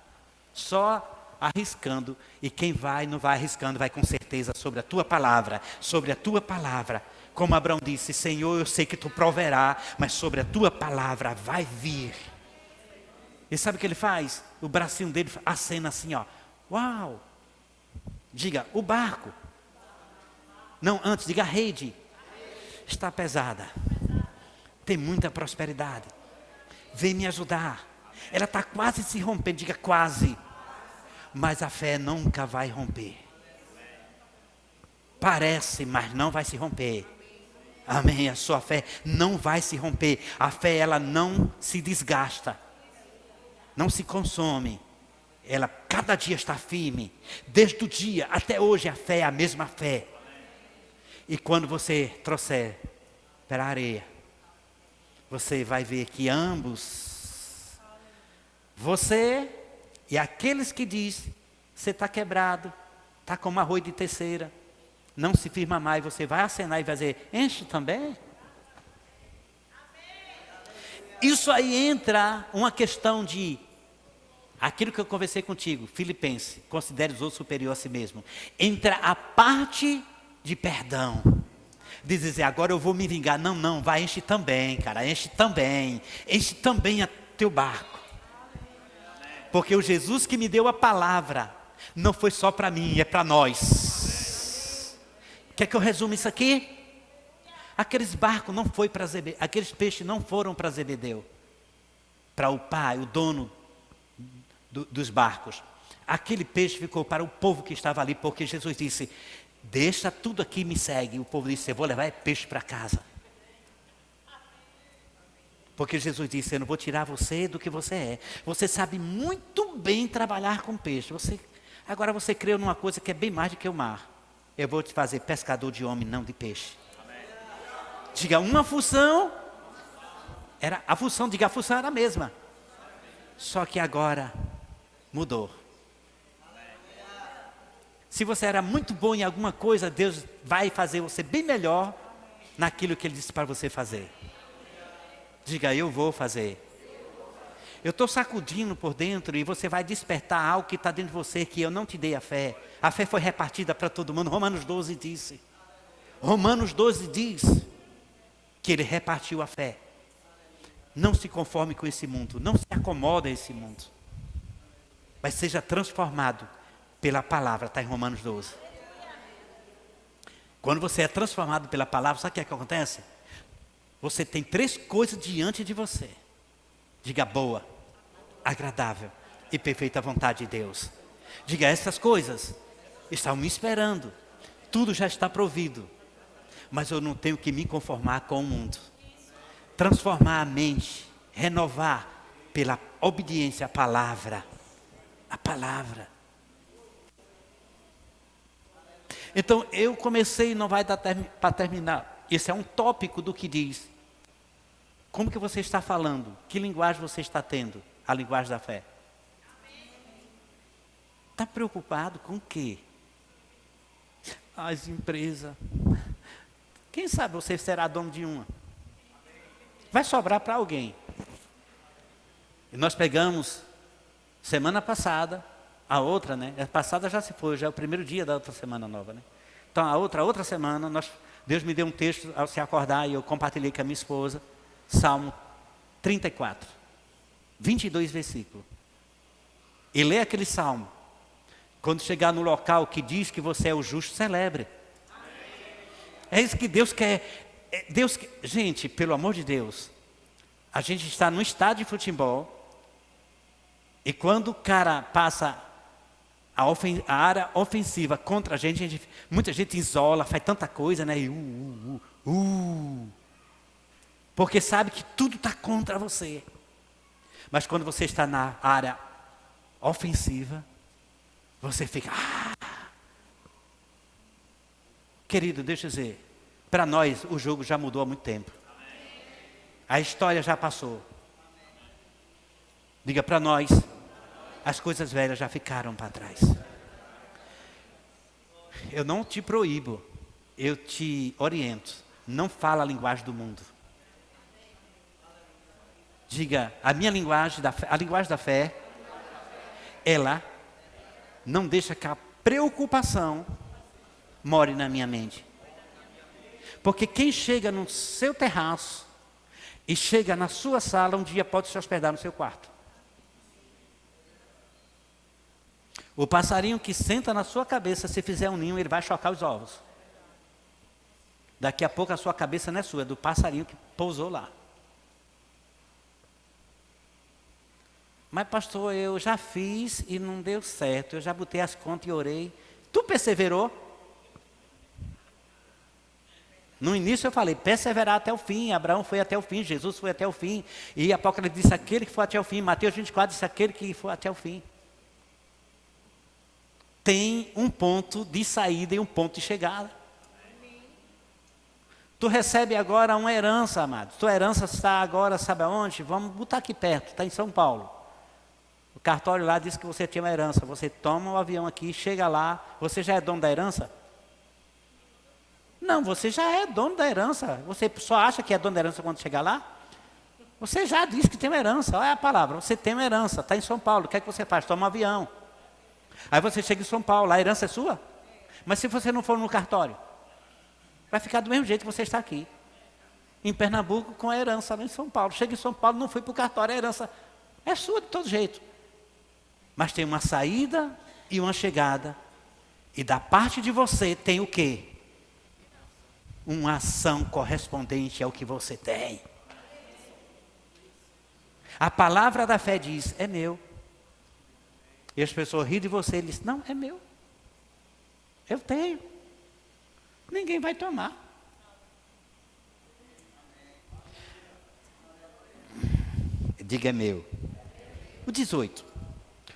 Só arriscando, e quem vai, não vai arriscando, vai com certeza sobre a tua palavra, sobre a tua palavra. Como Abraão disse, Senhor, eu sei que tu proverá, mas sobre a tua palavra vai vir. E sabe o que ele faz? O bracinho dele acena assim, ó. Uau! Diga, o barco. Não, antes, diga a rede. Está pesada. Tem muita prosperidade. Vem me ajudar. Ela está quase se rompendo, diga quase. Mas a fé nunca vai romper. Parece, mas não vai se romper. Amém, a sua fé não vai se romper. A fé, ela não se desgasta. Não se consome. Ela cada dia está firme. Desde o dia até hoje a fé é a mesma fé. E quando você trouxer para a areia, você vai ver que ambos, você e aqueles que diz, você está quebrado, está como arroz de terceira, não se firma mais, você vai acenar e vai dizer, enche também. Isso aí entra uma questão de, aquilo que eu conversei contigo, Filipenses, considere os outros superior a si mesmo. Entra a parte de perdão. De dizer, agora eu vou me vingar. Não, vai, enche também, cara, enche também a teu barco. Porque o Jesus que me deu a palavra, não foi só para mim, é para nós. Quer que eu resume isso aqui? Aqueles barcos não foi para Zebedeu, aqueles peixes não foram para Zebedeu, para o pai, o dono dos barcos. Aquele peixe ficou para o povo que estava ali, porque Jesus disse, deixa tudo aqui e me segue. O povo disse, eu vou levar peixe para casa. Porque Jesus disse, eu não vou tirar você do que você é. Você sabe muito bem trabalhar com peixe. Agora você creu numa coisa que é bem mais do que o mar. Eu vou te fazer pescador de homem, não de peixe. Amém. Diga, uma função, a função era a mesma. Só que agora mudou. Se você era muito bom em alguma coisa, Deus vai fazer você bem melhor naquilo que Ele disse para você fazer. Diga, eu vou fazer. Eu estou sacudindo por dentro e você vai despertar algo que está dentro de você, que eu não te dei a fé. A fé foi repartida para todo mundo. Romanos 12 disse. Romanos 12 diz que Ele repartiu a fé. Não se conforme com esse mundo, não se acomoda a esse mundo. Mas seja transformado pela palavra, está em Romanos 12. Quando você é transformado pela palavra, sabe o que acontece? Você tem 3 coisas diante de você. Diga boa, agradável e perfeita vontade de Deus. Diga, essas coisas estão me esperando. Tudo já está provido. Mas eu não tenho que me conformar com o mundo. Transformar a mente, renovar pela obediência à palavra. A palavra. Então eu comecei, não vai dar para terminar. Esse é um tópico do que diz. Como que você está falando? Que linguagem você está tendo? A linguagem da fé. Está preocupado com o quê? As empresas. Quem sabe você será dono de uma? Vai sobrar para alguém. E nós pegamos, semana passada, a outra, né? A passada já se foi, já é o primeiro dia da outra semana nova, né? Então a outra semana, Deus me deu um texto ao se acordar e eu compartilhei com a minha esposa. Salmo 34, 22 versículos. E lê aquele salmo. Quando chegar no local que diz que você é o justo, celebre. É isso que Deus quer. Gente, pelo amor de Deus, a gente está no estádio de futebol e quando o cara passa a área ofensiva contra a gente, muita gente isola, faz tanta coisa, né? Porque sabe que tudo está contra você. Mas quando você está na área ofensiva, você fica... Querido, deixa eu dizer, para nós o jogo já mudou há muito tempo. A história já passou. Diga, para nós, as coisas velhas já ficaram para trás. Eu não te proíbo, eu te oriento. Não fala a linguagem do mundo. Diga, a minha linguagem, a linguagem da fé, ela não deixa que a preocupação more na minha mente. Porque quem chega no seu terraço e chega na sua sala, um dia pode se hospedar no seu quarto. O passarinho que senta na sua cabeça, se fizer um ninho, ele vai chocar os ovos. Daqui a pouco a sua cabeça não é sua, é do passarinho que pousou lá. Mas pastor, eu já fiz e não deu certo, eu já botei as contas e orei. Tu perseverou? No início eu falei, perseverar até o fim. Abraão foi até o fim, Jesus foi até o fim. E Apocalipse disse, aquele que foi até o fim. Mateus 24 disse, aquele que foi até o fim. Tem um ponto de saída e um ponto de chegada. Tu recebe agora uma herança, amado. Tua herança está agora, sabe aonde? Vamos botar aqui perto, está em São Paulo. O cartório lá diz que você tinha uma herança. Você toma o avião aqui, chega lá. Você já é dono da herança? Não, você já é dono da herança. Você só acha que é dono da herança quando chegar lá? Você já disse que tem uma herança. Olha a palavra, você tem uma herança. Está em São Paulo, o que é que você faz? Toma um avião. Aí você chega em São Paulo, a herança é sua? Mas se você não for no cartório, vai ficar do mesmo jeito que você está aqui. Em Pernambuco, com a herança lá em São Paulo. Chega em São Paulo, não fui para o cartório, a herança é sua de todo jeito. Mas tem uma saída e uma chegada. E da parte de você tem o quê? Uma ação correspondente ao que você tem. A palavra da fé diz, é meu. E as pessoas riem de você e dizem, não, é meu. Eu tenho. Ninguém vai tomar. Diga, é meu. O 18.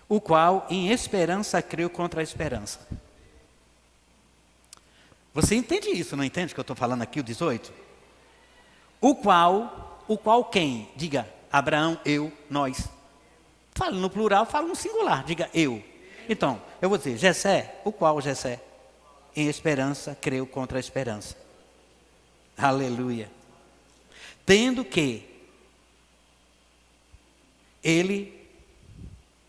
O qual em esperança creu contra a esperança. Você entende isso, não entende o que eu estou falando aqui, o 18? O qual quem? Diga, Abraão, eu, nós. Fala no plural, fala no singular, diga eu. Então, eu vou dizer, Jessé, o qual Jessé? Em esperança creu contra a esperança. Aleluia. Tendo que ele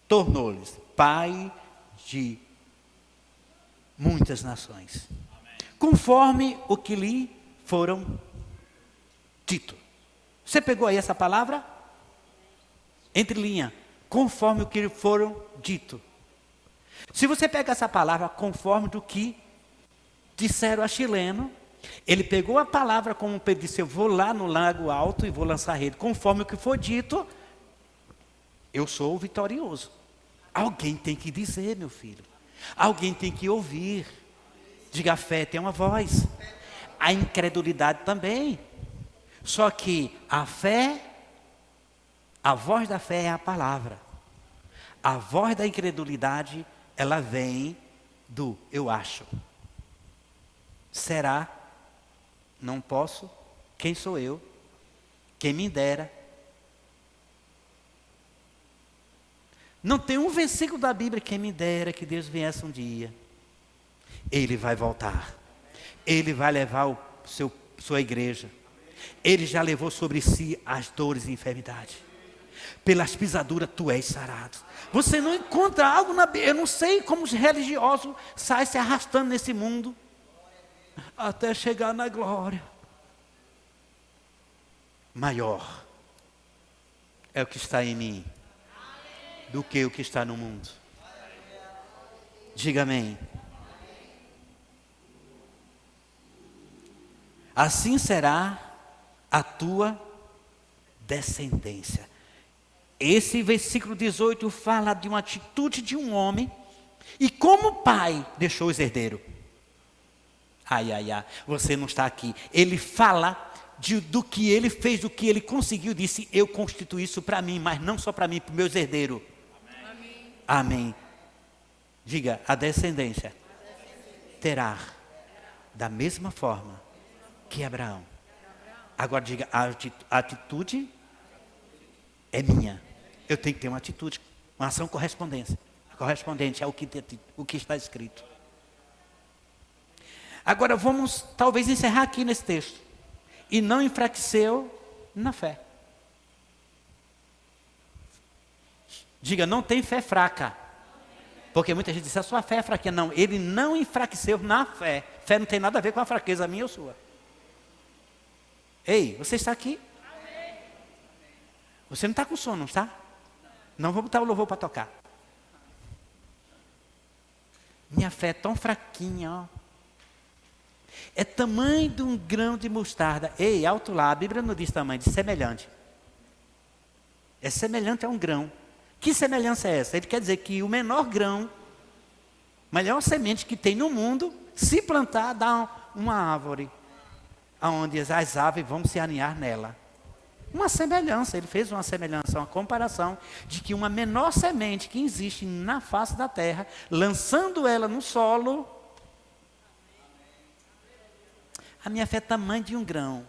tornou-lhes pai de muitas nações, conforme o que lhe foram dito. Você pegou aí essa palavra? Entre linha, conforme o que lhe foram dito. Se você pegar essa palavra, conforme do que disseram a chileno, ele pegou a palavra como ele disse, eu vou lá no lago alto e vou lançar rede. Conforme o que for dito, eu sou o vitorioso. Alguém tem que dizer, meu filho. Alguém tem que ouvir. Diga, a fé tem uma voz. A incredulidade também. Só que a fé, a voz da fé é a palavra. A voz da incredulidade, ela vem do eu acho. Será? Não posso? Quem sou eu? Quem me dera? Não tem um versículo da Bíblia, quem me dera que Deus viesse um dia. Ele vai voltar. Ele vai levar sua igreja. Ele já levou sobre si as dores e enfermidade. Pelas pisaduras tu és sarado. Você não encontra algo na Bíblia. Eu não sei como os religiosos saem se arrastando nesse mundo até chegar na glória. Maior é o que está em mim do que o que está no mundo. Diga amém. Assim será a tua descendência. Esse versículo 18 fala de uma atitude de um homem, e como o pai deixou os herdeiros. Ai, você não está aqui. Ele fala do que ele fez, do que ele conseguiu, disse, eu constituí isso para mim, mas não só para mim, para os meus herdeiros. Amém. Amém. Diga, a descendência terá da mesma forma que Abraão. Agora diga, a atitude é minha. Eu tenho que ter uma atitude, uma ação correspondente ao que está escrito. Agora vamos talvez encerrar aqui nesse texto. E não enfraqueceu na fé. Diga, não tem fé fraca. Porque muita gente diz, a sua fé é fraquinha. Não, ele não enfraqueceu na fé. Fé não tem nada a ver com a fraqueza minha ou sua. Ei, você está aqui? Você não está com sono, não está? Não vou botar o louvor para tocar. Minha fé é tão fraquinha, ó. É tamanho de um grão de mostarda. Ei, alto lá, a Bíblia não diz tamanho, diz semelhante. É semelhante a um grão. Que semelhança é essa? Ele quer dizer que o menor grão, melhor semente que tem no mundo, se plantar, dá uma árvore, onde as aves vão se aninhar nela. Uma semelhança, ele fez uma semelhança, uma comparação, de que uma menor semente que existe na face da terra, lançando ela no solo, a minha fé é tamanho de um grão.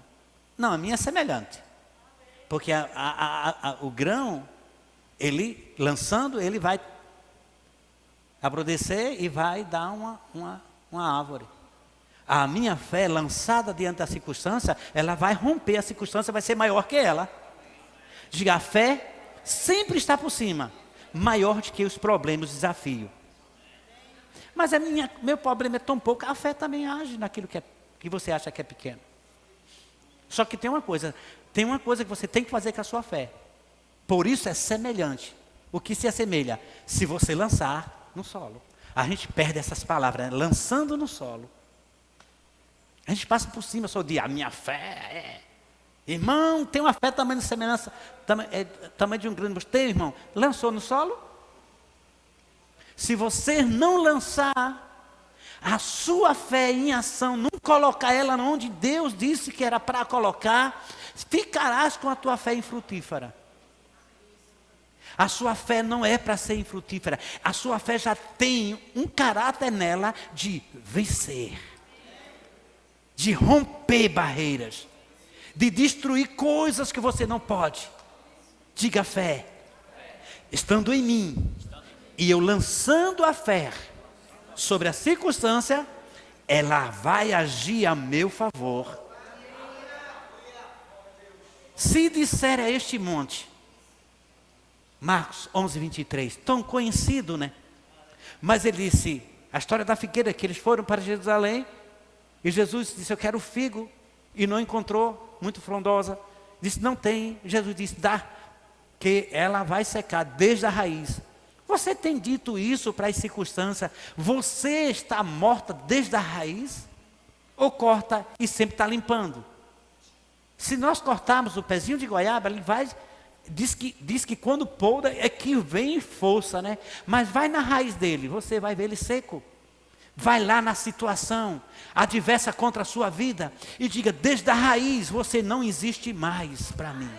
Não, a minha é semelhante. Porque o grão, ele lançando, ele vai apodrecer e vai dar uma árvore. A minha fé lançada diante da circunstância, ela vai romper a circunstância, vai ser maior que ela. Diga, a fé sempre está por cima, maior do que os problemas, os desafios. Mas meu problema é tão pouco, a fé também age naquilo que você acha que é pequeno. Só que tem uma coisa que você tem que fazer com a sua fé. Por isso é semelhante. O que se assemelha? Se você lançar no solo. A gente perde essas palavras, né? Lançando no solo. A gente passa por cima só de a minha fé é. Irmão, tem uma fé tamanho de semelhança, tamanho de um grande mosto. Tem, irmão? Lançou no solo? Se você não lançar a sua fé em ação, não colocar ela onde Deus disse que era para colocar, ficarás com a tua fé infrutífera. A sua fé não é para ser infrutífera. A sua fé já tem um caráter nela de vencer, de romper barreiras, de destruir coisas que você não pode. Diga fé. Estando em mim, e eu lançando a fé sobre a circunstância, ela vai agir a meu favor. Se disser a este monte, Marcos 11, 23, tão conhecido, né? Mas ele disse, a história da figueira, que eles foram para Jerusalém, e Jesus disse, eu quero figo, e não encontrou, muito frondosa. Disse, não tem. Jesus disse, dá, que ela vai secar desde a raiz. Você tem dito isso para as circunstâncias? Você está morta desde a raiz? Ou corta e sempre está limpando? Se nós cortarmos o pezinho de goiaba, ele vai... Diz que quando podra é que vem força, né? Mas vai na raiz dele, você vai ver ele seco. Vai lá na situação adversa contra a sua vida e diga, desde a raiz você não existe mais para mim.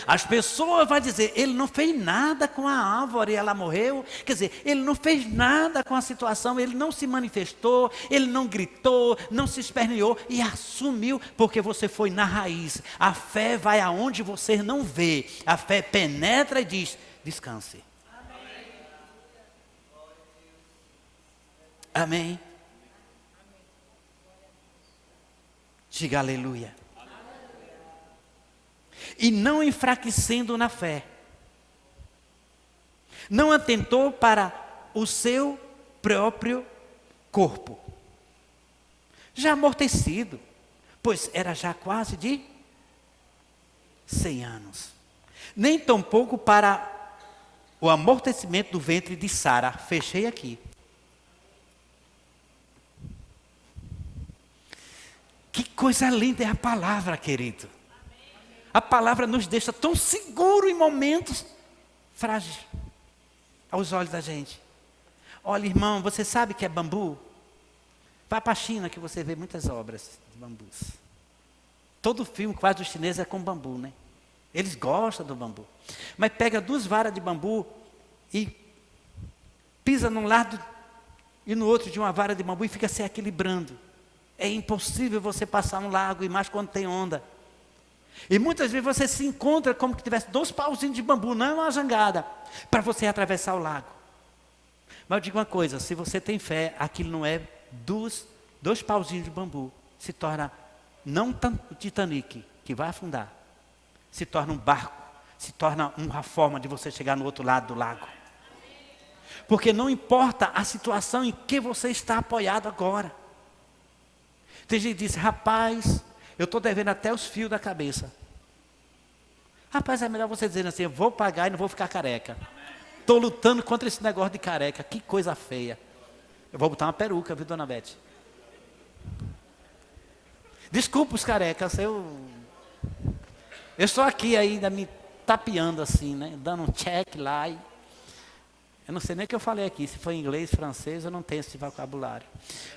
As pessoas vão dizer, ele não fez nada com a árvore, ela morreu. Quer dizer, ele não fez nada com a situação, ele não se manifestou, ele não gritou, não se esperneou e assumiu, porque você foi na raiz. A fé vai aonde você não vê. A fé penetra e diz, descanse. Amém? Diga aleluia. E não enfraquecendo na fé, não atentou para o seu próprio corpo, já amortecido, pois era já quase de 100 anos, nem tampouco para o amortecimento do ventre de Sara. Fechei aqui. Que coisa linda é a palavra, querido. A palavra nos deixa tão seguro em momentos frágeis aos olhos da gente. Olha, irmão, você sabe que é bambu? Vá para a China que você vê muitas obras de bambus. Todo filme quase dos chineses é com bambu, né? Eles gostam do bambu. Mas pega 2 varas de bambu e pisa num lado e no outro de uma vara de bambu e fica se equilibrando. É impossível você passar um lago, e mais quando tem onda. E muitas vezes você se encontra como que tivesse 2 pauzinhos de bambu, não é uma jangada, para você atravessar o lago. Mas eu digo uma coisa, se você tem fé, aquilo não é 2 pauzinhos de bambu, se torna não o Titanic, que vai afundar, se torna um barco, se torna uma forma de você chegar no outro lado do lago. Porque não importa a situação em que você está apoiado agora. Tem gente que diz, rapaz, eu estou devendo até os fios da cabeça. Rapaz, é melhor você dizer assim, eu vou pagar e não vou ficar careca. Estou lutando contra esse negócio de careca, que coisa feia. Eu vou botar uma peruca, viu, dona Beth? Desculpa os carecas, eu estou aqui ainda me tapeando assim, né? Dando um check lá. Eu não sei nem o que eu falei aqui, se foi inglês, francês, eu não tenho esse vocabulário.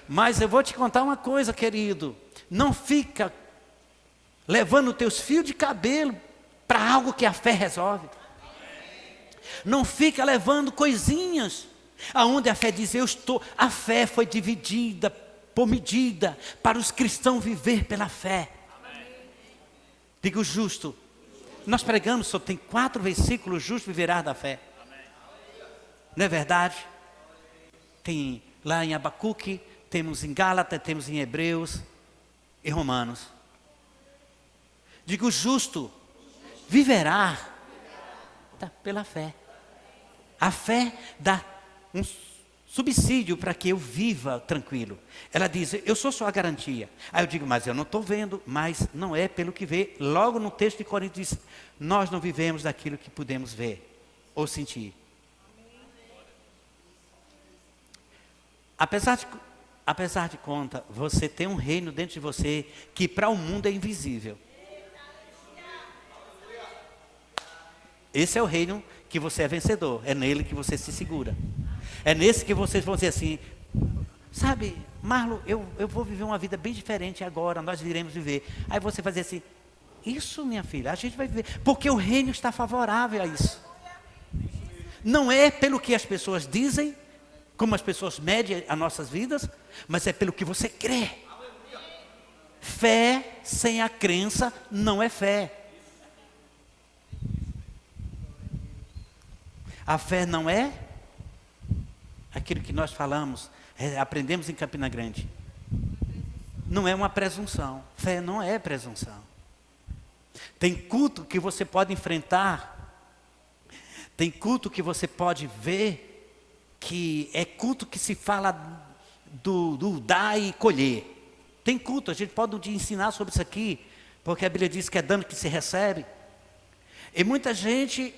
Mas eu vou te contar uma coisa, querido. Não fica levando teus fios de cabelo para algo que a fé resolve. Não fica levando coisinhas aonde a fé diz, eu estou. A fé foi dividida por medida para os cristãos viver pela fé. Diga o justo. Nós pregamos, só tem 4 versículos, justo viverá da fé. Não é verdade? Tem lá em Abacuque, temos em Gálatas, temos em Hebreus e Romanos. Digo, justo viverá pela fé. A fé dá um subsídio para que eu viva tranquilo. Ela diz, eu sou sua garantia. Aí eu digo, mas eu não estou vendo, mas não é pelo que vê. Logo no texto de Coríntios diz, nós não vivemos daquilo que podemos ver ou sentir. Apesar de conta, você tem um reino dentro de você que para o mundo é invisível. Esse é o reino que você é vencedor. É nele que você se segura. É nesse que vocês vão dizer assim, sabe, Marlon, eu vou viver uma vida bem diferente agora, nós iremos viver. Aí você vai dizer assim, isso minha filha, a gente vai viver. Porque o reino está favorável a isso. Não é pelo que as pessoas dizem, como as pessoas medem as nossas vidas, mas é pelo que você crê. Fé sem a crença não é fé. A fé não é aquilo que nós falamos, aprendemos em Campina Grande. Não é uma presunção. Fé não é presunção. Tem culto que você pode enfrentar, tem culto que você pode ver, que é culto que se fala do dar e colher. Tem culto, a gente pode te ensinar sobre isso aqui, porque a Bíblia diz que é dando que se recebe. E muita gente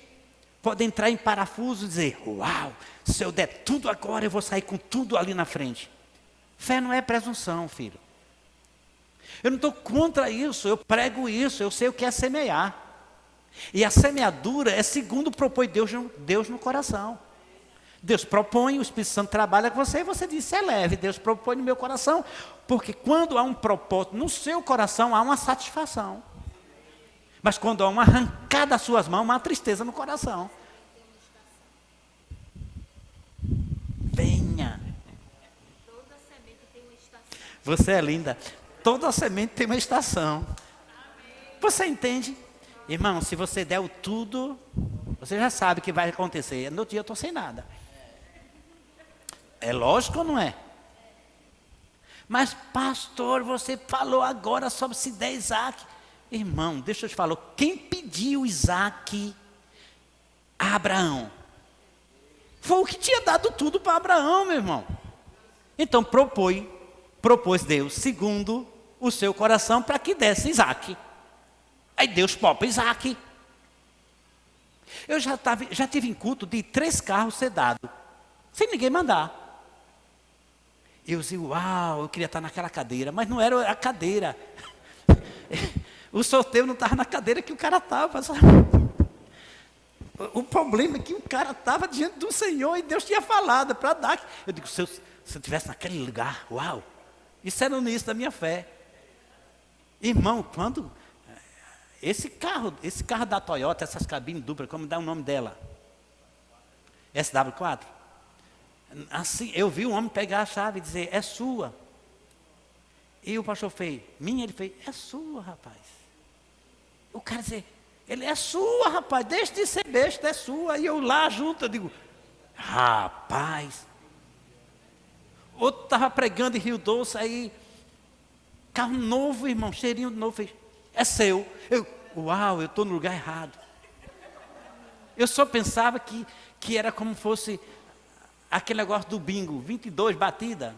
pode entrar em parafuso e dizer, uau, se eu der tudo agora, eu vou sair com tudo ali na frente. Fé não é presunção, filho. Eu não estou contra isso, eu prego isso, eu sei o que é semear. E a semeadura é segundo propõe Deus no coração. Deus propõe, o Espírito Santo trabalha com você e você diz, é leve, Deus propõe no meu coração. Porque quando há um propósito no seu coração, há uma satisfação. Mas quando há uma arrancada das suas mãos, há uma tristeza no coração. Venha. Toda semente tem uma estação. Você é linda. Toda semente tem uma estação. Você entende? Irmão, se você der o tudo, você já sabe o que vai acontecer. No dia eu estou sem nada. É lógico ou não é? Mas pastor, você falou agora sobre se der Isaac. Irmão, deixa eu te falar. Quem pediu Isaac a Abraão? Foi o que tinha dado tudo para Abraão, meu irmão. Então propôs Deus, segundo o seu coração, para que desse Isaac. Aí Deus popa Isaac. Eu já tive em culto de 3 carros ser dado, sem ninguém mandar. Eu disse, uau, eu queria estar naquela cadeira, mas não era a cadeira. O sorteio não estava na cadeira que o cara estava. O problema é que o cara estava diante do Senhor e Deus tinha falado para dar. Eu digo, se eu estivesse naquele lugar, uau, isso era o início da minha fé. Irmão, quando esse carro da Toyota, essas cabines duplas, como dá o nome dela? SW4. Assim, eu vi um homem pegar a chave e dizer, é sua. E o pastor fez, minha, ele fez, é sua, rapaz. O cara dizer, ele é sua, rapaz, deixa de ser besta, é sua. E eu lá junto, eu digo, rapaz. Outro estava pregando em Rio Doce, aí, carro novo, irmão, cheirinho de novo, fez, é seu. Uau, eu estou no lugar errado. Eu só pensava que era como fosse aquele negócio do bingo, 22 batida.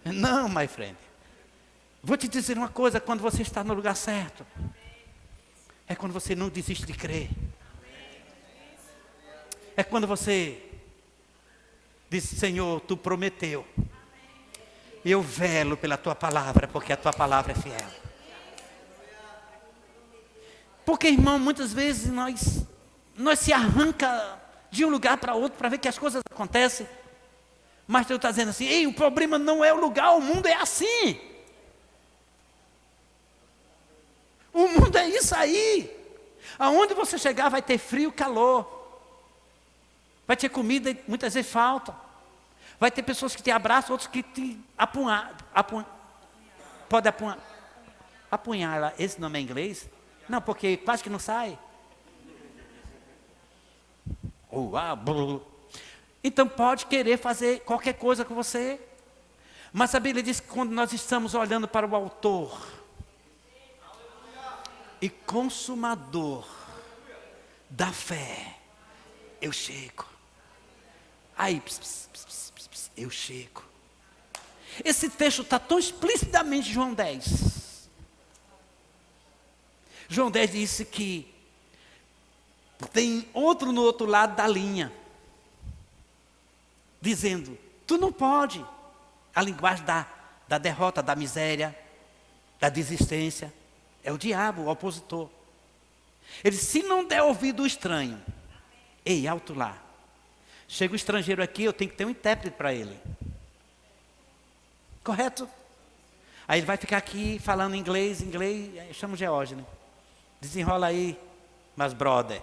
Não, my friend. Vou te dizer uma coisa, quando você está no lugar certo, é quando você não desiste de crer. É quando você diz, Senhor, Tu prometeu. Eu velo pela Tua palavra, porque a Tua palavra é fiel. Porque, irmão, muitas vezes nós se arranca de um lugar para outro para ver que as coisas acontecem. Mas Deus está dizendo assim, ei, o problema não é o lugar, o mundo é assim. O mundo é isso aí. Aonde você chegar vai ter frio, calor. Vai ter comida e muitas vezes falta. Vai ter pessoas que te abraçam, outros que te apunhala. Esse nome é inglês? Não, porque quase que não sai. Então pode querer fazer qualquer coisa com você. Mas a Bíblia diz que quando nós estamos olhando para o autor e consumador da fé, eu chego. Aí, eu chego. Esse texto está tão explicitamente em João 10. João 10 disse que tem outro no outro lado da linha, dizendo, tu não pode. A linguagem da derrota, da miséria, da desistência, é o diabo, o opositor. Ele disse, se não der ouvido o estranho, ei, alto lá, chega o estrangeiro aqui, eu tenho que ter um intérprete para ele. Correto? Aí ele vai ficar aqui falando inglês, eu chamo Geógenes. Desenrola aí, mas brother.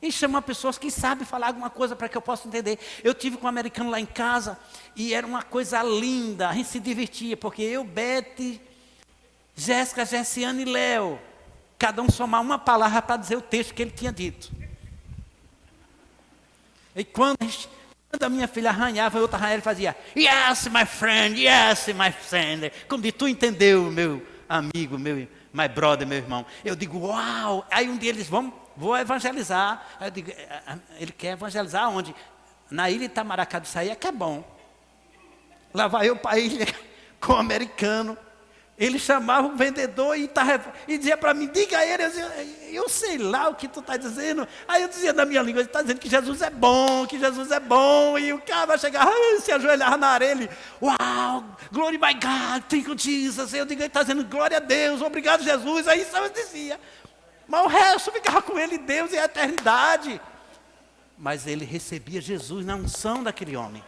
E chama pessoas que sabem falar alguma coisa para que eu possa entender. Eu tive com um americano lá em casa e era uma coisa linda, a gente se divertia, porque eu, Beth, Jéssica, Jessiane e Léo, cada um somar uma palavra para dizer o texto que ele tinha dito. E quando a minha filha arranhava, a outra arranhava, ele fazia, yes, my friend, como de tu entendeu, amigo, meu my brother, meu irmão. Eu digo, uau! Aí um dia eles vou evangelizar. Aí eu digo, ele quer evangelizar onde? Na ilha de Itamaracá do Saí, que é bom. Lá vai eu para a ilha com o americano. Ele chamava o vendedor e dizia para mim, diga a ele, eu sei lá o que tu está dizendo. Aí eu dizia na minha língua, ele está dizendo que Jesus é bom, e o cara vai chegar, se ajoelhar na areia, ele, uau, glory by God, thank you Jesus. Eu digo, ele está dizendo, glória a Deus, obrigado Jesus. Aí só eu dizia, mas o resto ficava com ele, Deus e a eternidade. Mas ele recebia Jesus na unção daquele homem.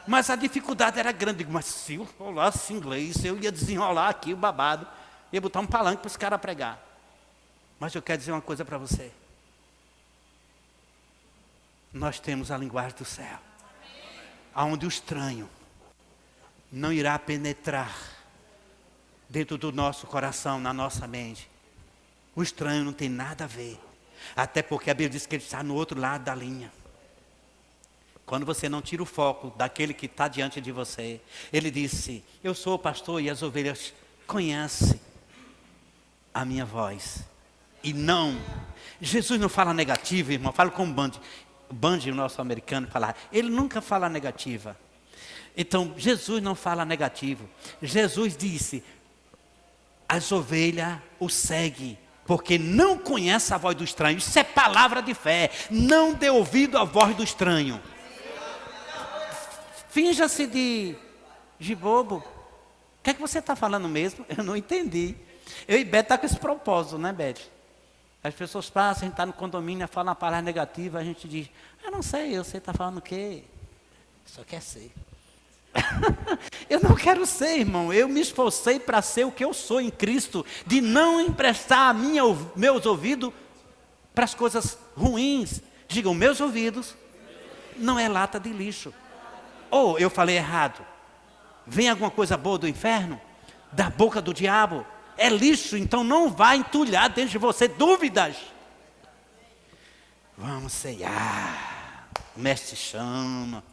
Mas a dificuldade era grande. Digo, mas se eu falasse inglês, eu ia desenrolar aqui o babado. Ia botar um palanque para os caras pregar. Mas eu quero dizer uma coisa para você. Nós temos a linguagem do céu. Onde o estranho não irá penetrar dentro do nosso coração, na nossa mente. O estranho não tem nada a ver. Até porque a Bíblia diz que ele está no outro lado da linha. Quando você não tira o foco daquele que está diante de você. Ele disse, eu sou o pastor e as ovelhas conhecem a minha voz. E não, Jesus não fala negativa, irmão, fala como Bundy, o nosso americano, falar. Ele nunca fala negativa. Então, Jesus não fala negativo. Jesus disse, as ovelhas o seguem, porque não conhece a voz do estranho. Isso é palavra de fé. Não dê ouvido à voz do estranho. Finja-se de bobo. O que é que você está falando mesmo? Eu não entendi. Eu e Beth está com esse propósito, né, Beth? As pessoas passam, a gente está no condomínio, fala uma palavra negativa, a gente diz, eu não sei, você está falando o quê? Só quer ser. Eu não quero ser, irmão. Eu me esforcei para ser o que eu sou em Cristo, de não emprestar meus ouvidos para as coisas ruins. Digam, meus ouvidos não é lata de lixo. Ou eu falei errado. Vem alguma coisa boa do inferno? Da boca do diabo? É lixo, então não vai entulhar dentro de você dúvidas. Vamos ceiar. O mestre chama.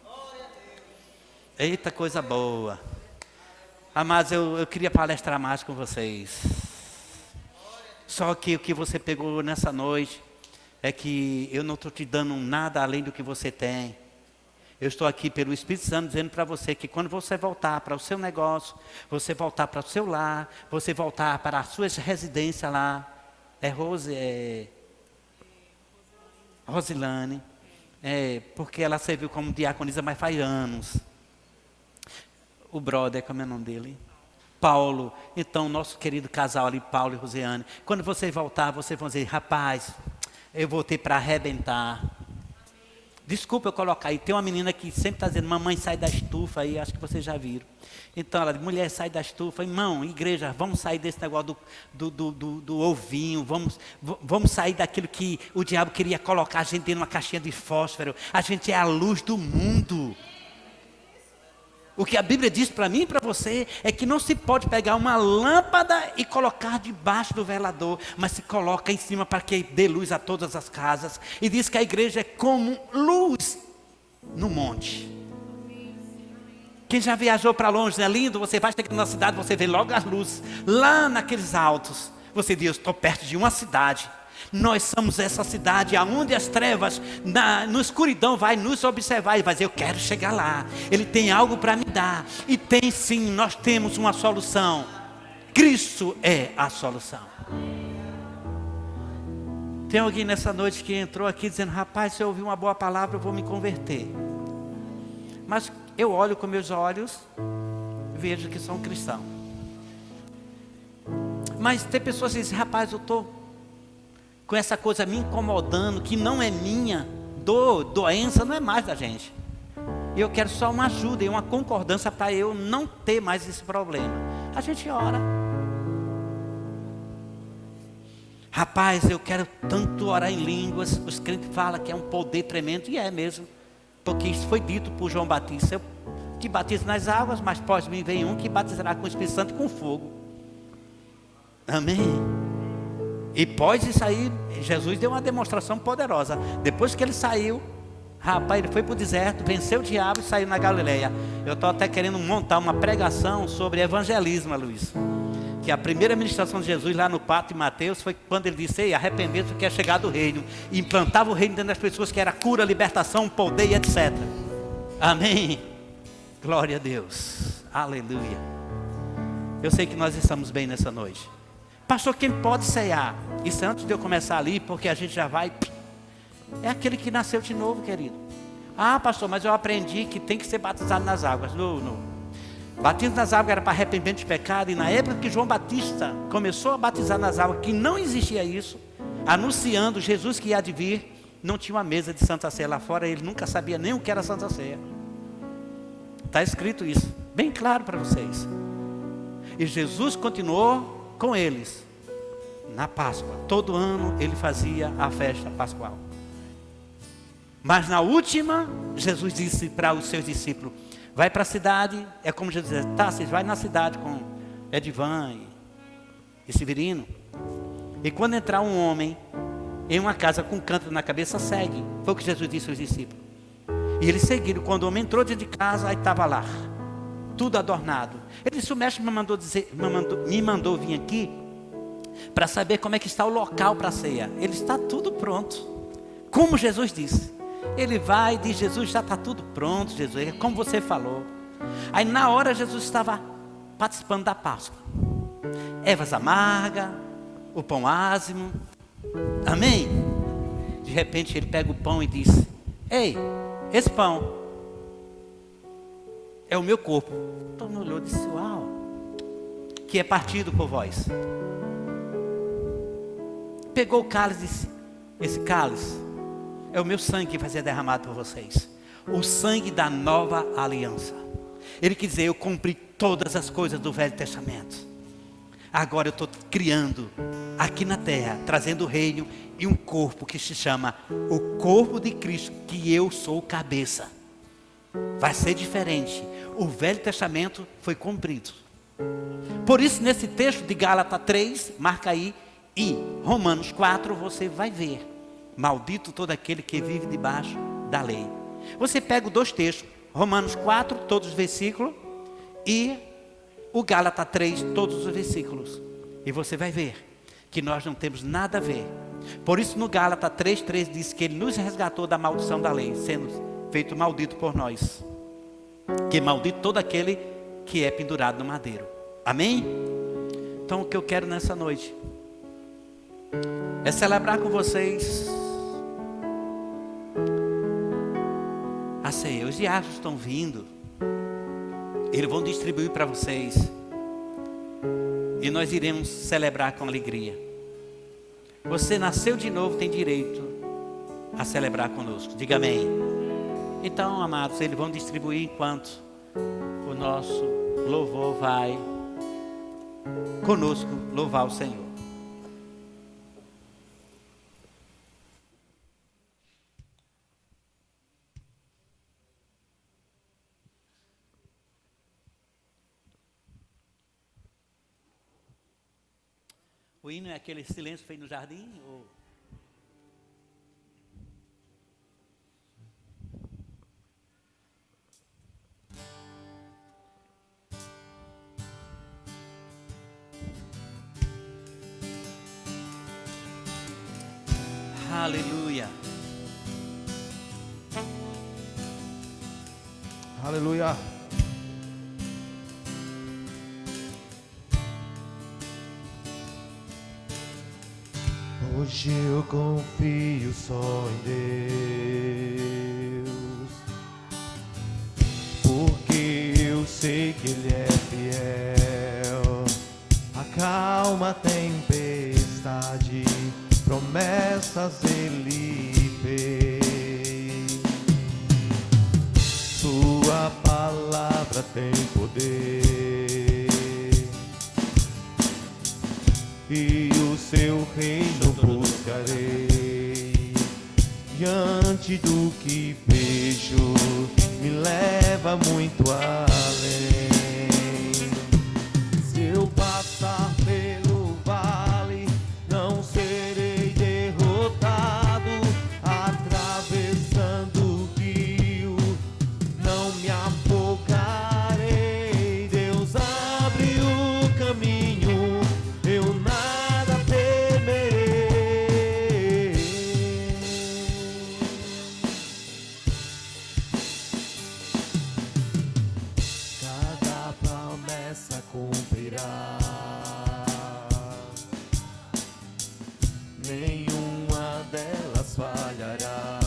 Eita, coisa boa. Amados, eu queria palestrar mais com vocês. Só que o que você pegou nessa noite é que eu não estou te dando nada além do que você tem. Eu estou aqui pelo Espírito Santo dizendo para você que quando você voltar para o seu negócio, você voltar para o seu lar, você voltar para a sua residência lá, Rosilane, porque ela serviu como diaconisa, mas faz anos. O brother, como é o nome dele? Paulo. Então, nosso querido casal ali, Paulo e Rosiane. Quando vocês voltar, vocês vão dizer, rapaz, eu voltei para arrebentar. Desculpa eu colocar aí, tem uma menina que sempre está dizendo, mamãe sai da estufa aí, acho que vocês já viram. Então ela diz, mulher sai da estufa, irmão, igreja, vamos sair desse negócio do ovinho, vamos sair daquilo que o diabo queria colocar a gente dentro de uma caixinha de fósforo. A gente é a luz do mundo. O que a Bíblia diz para mim e para você é que não se pode pegar uma lâmpada e colocar debaixo do velador, mas se coloca em cima para que dê luz a todas as casas. E diz que a igreja é como luz no monte. Quem já viajou para longe, não é lindo? Você vai chegando na cidade, você vê logo as luzes lá naqueles altos. Você diz, eu estou perto de uma cidade. Nós somos essa cidade aonde as trevas, na escuridão vai nos observar e vai dizer, eu quero chegar lá. Ele tem algo para me dar. E tem sim, nós temos uma solução. Cristo é a solução. Tem alguém nessa noite que entrou aqui dizendo, rapaz, se eu ouvir uma boa palavra eu vou me converter. Mas eu olho com meus olhos, vejo que são cristãos. Mas tem pessoas que dizem, rapaz, eu estou com essa coisa me incomodando, que não é minha, doença não é mais da gente. Eu quero só uma ajuda e uma concordância para eu não ter mais esse problema. A gente ora. Rapaz, eu quero tanto orar em línguas. Os crentes falam que é um poder tremendo, e é mesmo. Porque isso foi dito por João Batista. Eu te batizo nas águas, mas após mim vem um que batizará com o Espírito Santo e com fogo. Amém. E pós isso aí, Jesus deu uma demonstração poderosa. Depois que ele saiu, rapaz, ele foi para o deserto, venceu o diabo e saiu na Galileia. Eu estou até querendo montar uma pregação sobre evangelismo, Luiz. que a primeira ministração de Jesus lá no pátio de Mateus foi quando ele disse: ei, arrependendo que é chegado o reino. E implantava o reino dentro das pessoas, que era cura, libertação, poder e etc. Amém. Glória a Deus. Aleluia. Eu sei que nós estamos bem nessa noite. Pastor, quem pode ceiar? Isso antes de eu começar ali, porque a gente já vai. É aquele que nasceu de novo, querido. Ah, pastor, mas eu aprendi que tem que ser batizado nas águas. Não. Batismo nas águas era para arrependimento de pecado. E na época que João Batista começou a batizar nas águas, que não existia isso, anunciando Jesus que ia de vir, não tinha uma mesa de Santa Ceia lá fora. Ele nunca sabia nem o que era Santa Ceia. Está escrito isso, bem claro para vocês. E Jesus continuou com eles na Páscoa. Todo ano ele fazia a festa pascual. Mas na última, Jesus disse para os seus discípulos: vai para a cidade. É como Jesus dizia: tá, vocês vai na cidade com Edivan e Severino. E quando entrar um homem em uma casa com canto na cabeça, segue. Foi o que Jesus disse aos discípulos. E eles seguiram. Quando o homem entrou dentro de casa, aí estava lá, tudo adornado. Ele disse: o mestre me mandou vir aqui para saber como é que está o local para a ceia. Ele está tudo pronto, como Jesus disse. Ele vai e diz: Jesus, já está tudo pronto, Jesus, é como você falou. Aí na hora Jesus estava participando da Páscoa. Ervas amargas, o pão ázimo. Amém? De repente ele pega o pão e diz: ei, esse pão é o meu corpo. Todo mundo olhou e disse: uau, que é partido por vós. Pegou o cálice e disse: esse cálice é o meu sangue que vai ser derramado por vocês. O sangue da nova aliança. Ele quis dizer: eu cumpri todas as coisas do Velho Testamento. Agora eu estou criando aqui na terra, trazendo o reino e um corpo que se chama o corpo de Cristo, que eu sou o cabeça. Vai ser diferente. O Velho Testamento foi cumprido. Por isso nesse texto de Gálatas 3, marca aí, e Romanos 4, você vai ver: maldito todo aquele que vive debaixo da lei. Você pega os dois textos, Romanos 4, todos os versículos, e o Gálatas 3, todos os versículos. E você vai ver que nós não temos nada a ver. Por isso no Gálatas 3 diz que ele nos resgatou da maldição da lei, sendo feito maldito por nós. Que maldito todo aquele que é pendurado no madeiro. Amém? Então o que eu quero nessa noite é celebrar com vocês a ceia. Os diáconos estão vindo. Eles vão distribuir para vocês. E nós iremos celebrar com alegria. Você nasceu de novo, tem direito a celebrar conosco. Diga amém. Então, amados, eles vão distribuir enquanto o nosso louvor vai conosco louvar o Senhor. O hino é aquele silêncio feito no jardim? Ou... Aleluia. Aleluia. Hoje eu confio só em Deus, porque eu sei que Ele é fiel. Acalma a tempestade, promessas Ele fez. Sua palavra tem poder, e o seu reino buscarei. Diante do que vejo, me leva muito além. Se eu passar pelo vale, não serei derrotado. Atravessando o rio, não me afogarei. Deus abre o caminho nenhuma delas falhará.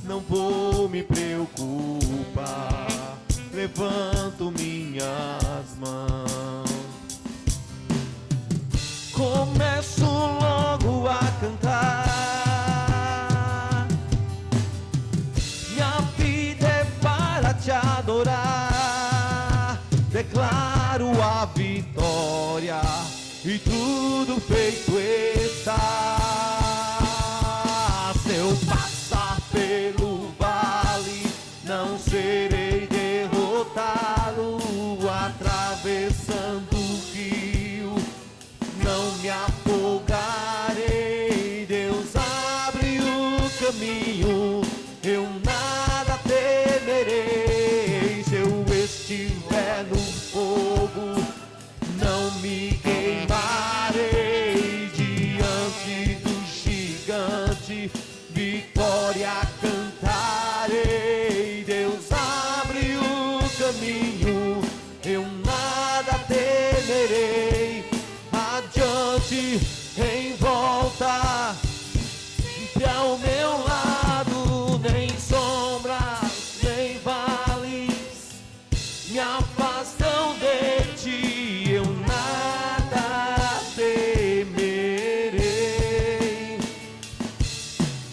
Não vou me preocupar, levanto minhas mãos, começo logo a cantar. Minha vida é para te adorar, declaro a vitória e tudo feito está. Se eu passar pelo vale, não serei derrotado. Atravessando o rio, não me afogarei. Deus abre o caminho, eu nada temerei. Se eu estiver no fogo, não me queimarei. Diante do gigante, vitória cantarei. Deus abre o caminho, eu nada temerei. Adiante, em volta, sempre ao meu lado, nem sombras, nem vales me afastam de ti, eu nada temerei.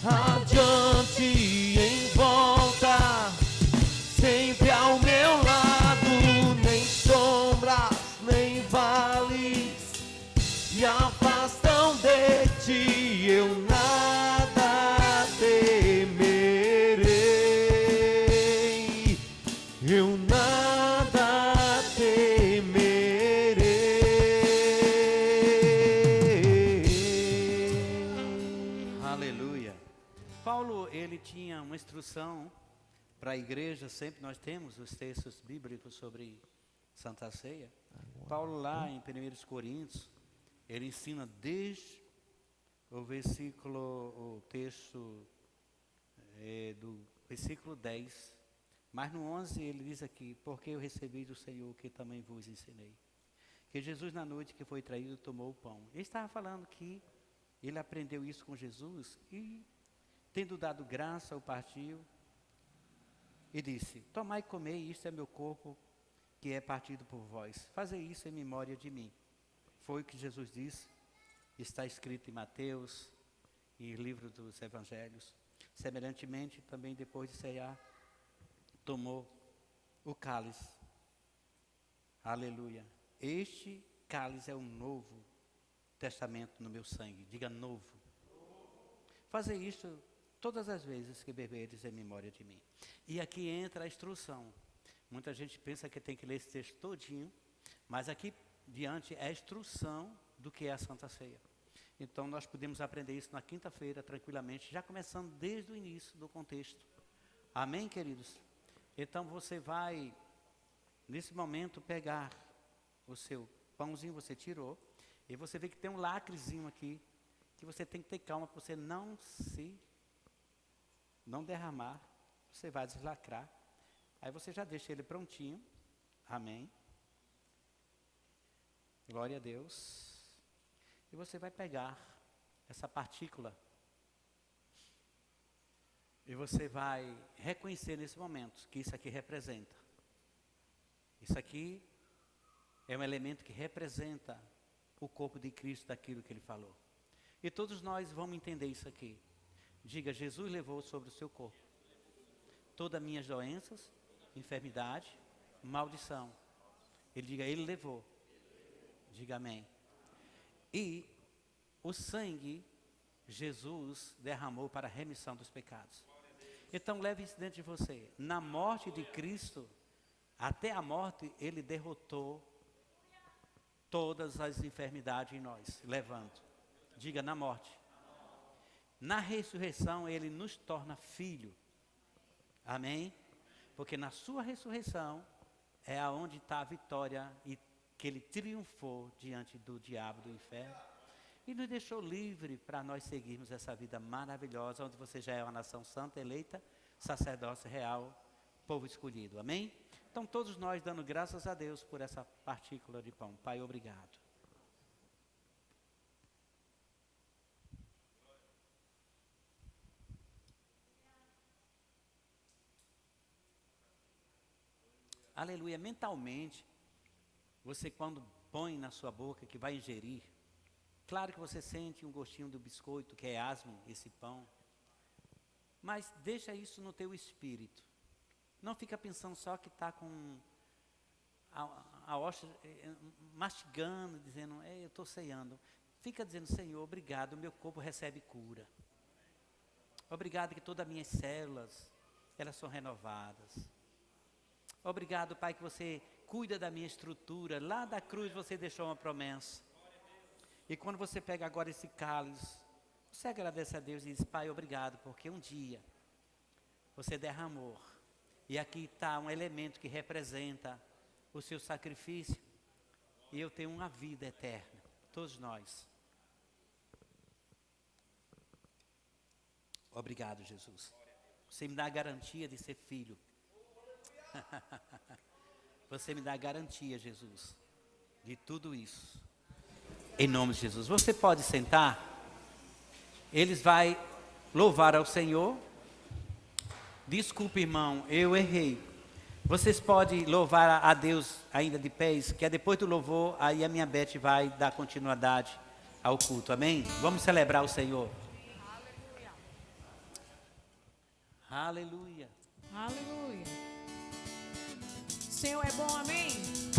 Adiante, em volta, sempre ao meu lado, nem sombras, nem vales me afastam de ti, eu nada temerei. Eu nada temerei. Aleluia. Paulo, ele tinha uma instrução para a igreja, sempre nós temos os textos bíblicos sobre Santa Ceia. Paulo lá em 1 Coríntios, ele ensina desde o texto do versículo 10, mas no 11 ele diz aqui: porque eu recebi do Senhor que também vos ensinei, que Jesus na noite que foi traído tomou o pão. Ele estava falando que ele aprendeu isso com Jesus e, tendo dado graça, o partiu e disse: tomai e comei, isto é meu corpo que é partido por vós, fazei isso em memória de mim. Foi o que Jesus disse, está escrito em Mateus e livro dos Evangelhos. Semelhantemente, também depois de ceiar, tomou o cálice. Aleluia. Este cálice é o novo testamento no meu sangue. Diga novo. Fazei isto todas as vezes que beberes em memória de mim. E aqui entra a instrução. Muita gente pensa que tem que ler esse texto todinho, mas aqui diante é a instrução do que é a Santa Ceia. Então nós podemos aprender isso na quinta-feira tranquilamente, já começando desde o início do contexto. Amém, queridos? Então você vai, nesse momento, pegar o seu pãozinho, você tirou, e você vê que tem um lacrezinho aqui, que você tem que ter calma para você não derramar. Você vai deslacrar. Aí você já deixa ele prontinho. Amém. Glória a Deus. E você vai pegar essa partícula. E você vai reconhecer nesse momento que isso aqui representa. Isso aqui é um elemento que representa o corpo de Cristo, daquilo que ele falou. E todos nós vamos entender isso aqui. Diga: Jesus levou sobre o seu corpo todas as minhas doenças, enfermidade, maldição. Ele diga: ele levou. Diga amém. E o sangue, Jesus derramou para a remissão dos pecados. Então leve isso dentro de você. Na morte de Cristo, até a morte, ele derrotou todas as enfermidades em nós, levando. Diga: na morte. Na ressurreição, ele nos torna filho. Amém? Porque na sua ressurreição é aonde está a vitória e que ele triunfou diante do diabo, do inferno, e nos deixou livre para nós seguirmos essa vida maravilhosa, onde você já é uma nação santa, eleita, sacerdócio real, povo escolhido. Amém? Então todos nós dando graças a Deus por essa partícula de pão. Pai, obrigado. aleluia, mentalmente, você quando põe na sua boca que vai ingerir, claro que você sente um gostinho do biscoito, que é asmo, esse pão, mas deixa isso no teu espírito. Não fica pensando só que está com a hóstia mastigando, dizendo, eu estou ceando. Fica dizendo, Senhor, obrigado, meu corpo recebe cura. Obrigado que todas as minhas células, elas são renovadas. Obrigado, Pai, que você cuida da minha estrutura. Lá da cruz você deixou uma promessa. E quando você pega agora esse cálice, você agradece a Deus e diz, Pai, obrigado, porque um dia você derramou. E aqui está um elemento que representa o seu sacrifício. E eu tenho uma vida eterna, todos nós. Obrigado, Jesus. Você me dá a garantia de ser filho. Você me dá a garantia, Jesus, de tudo isso. Em nome de Jesus. Você pode sentar. Eles vão louvar ao Senhor. Desculpe, irmão, eu errei. Vocês podem louvar a Deus ainda de pés, que é depois do louvor, aí a minha Beth vai dar continuidade ao culto, amém? Vamos celebrar o Senhor. Aleluia. Aleluia. Senhor é bom, amém?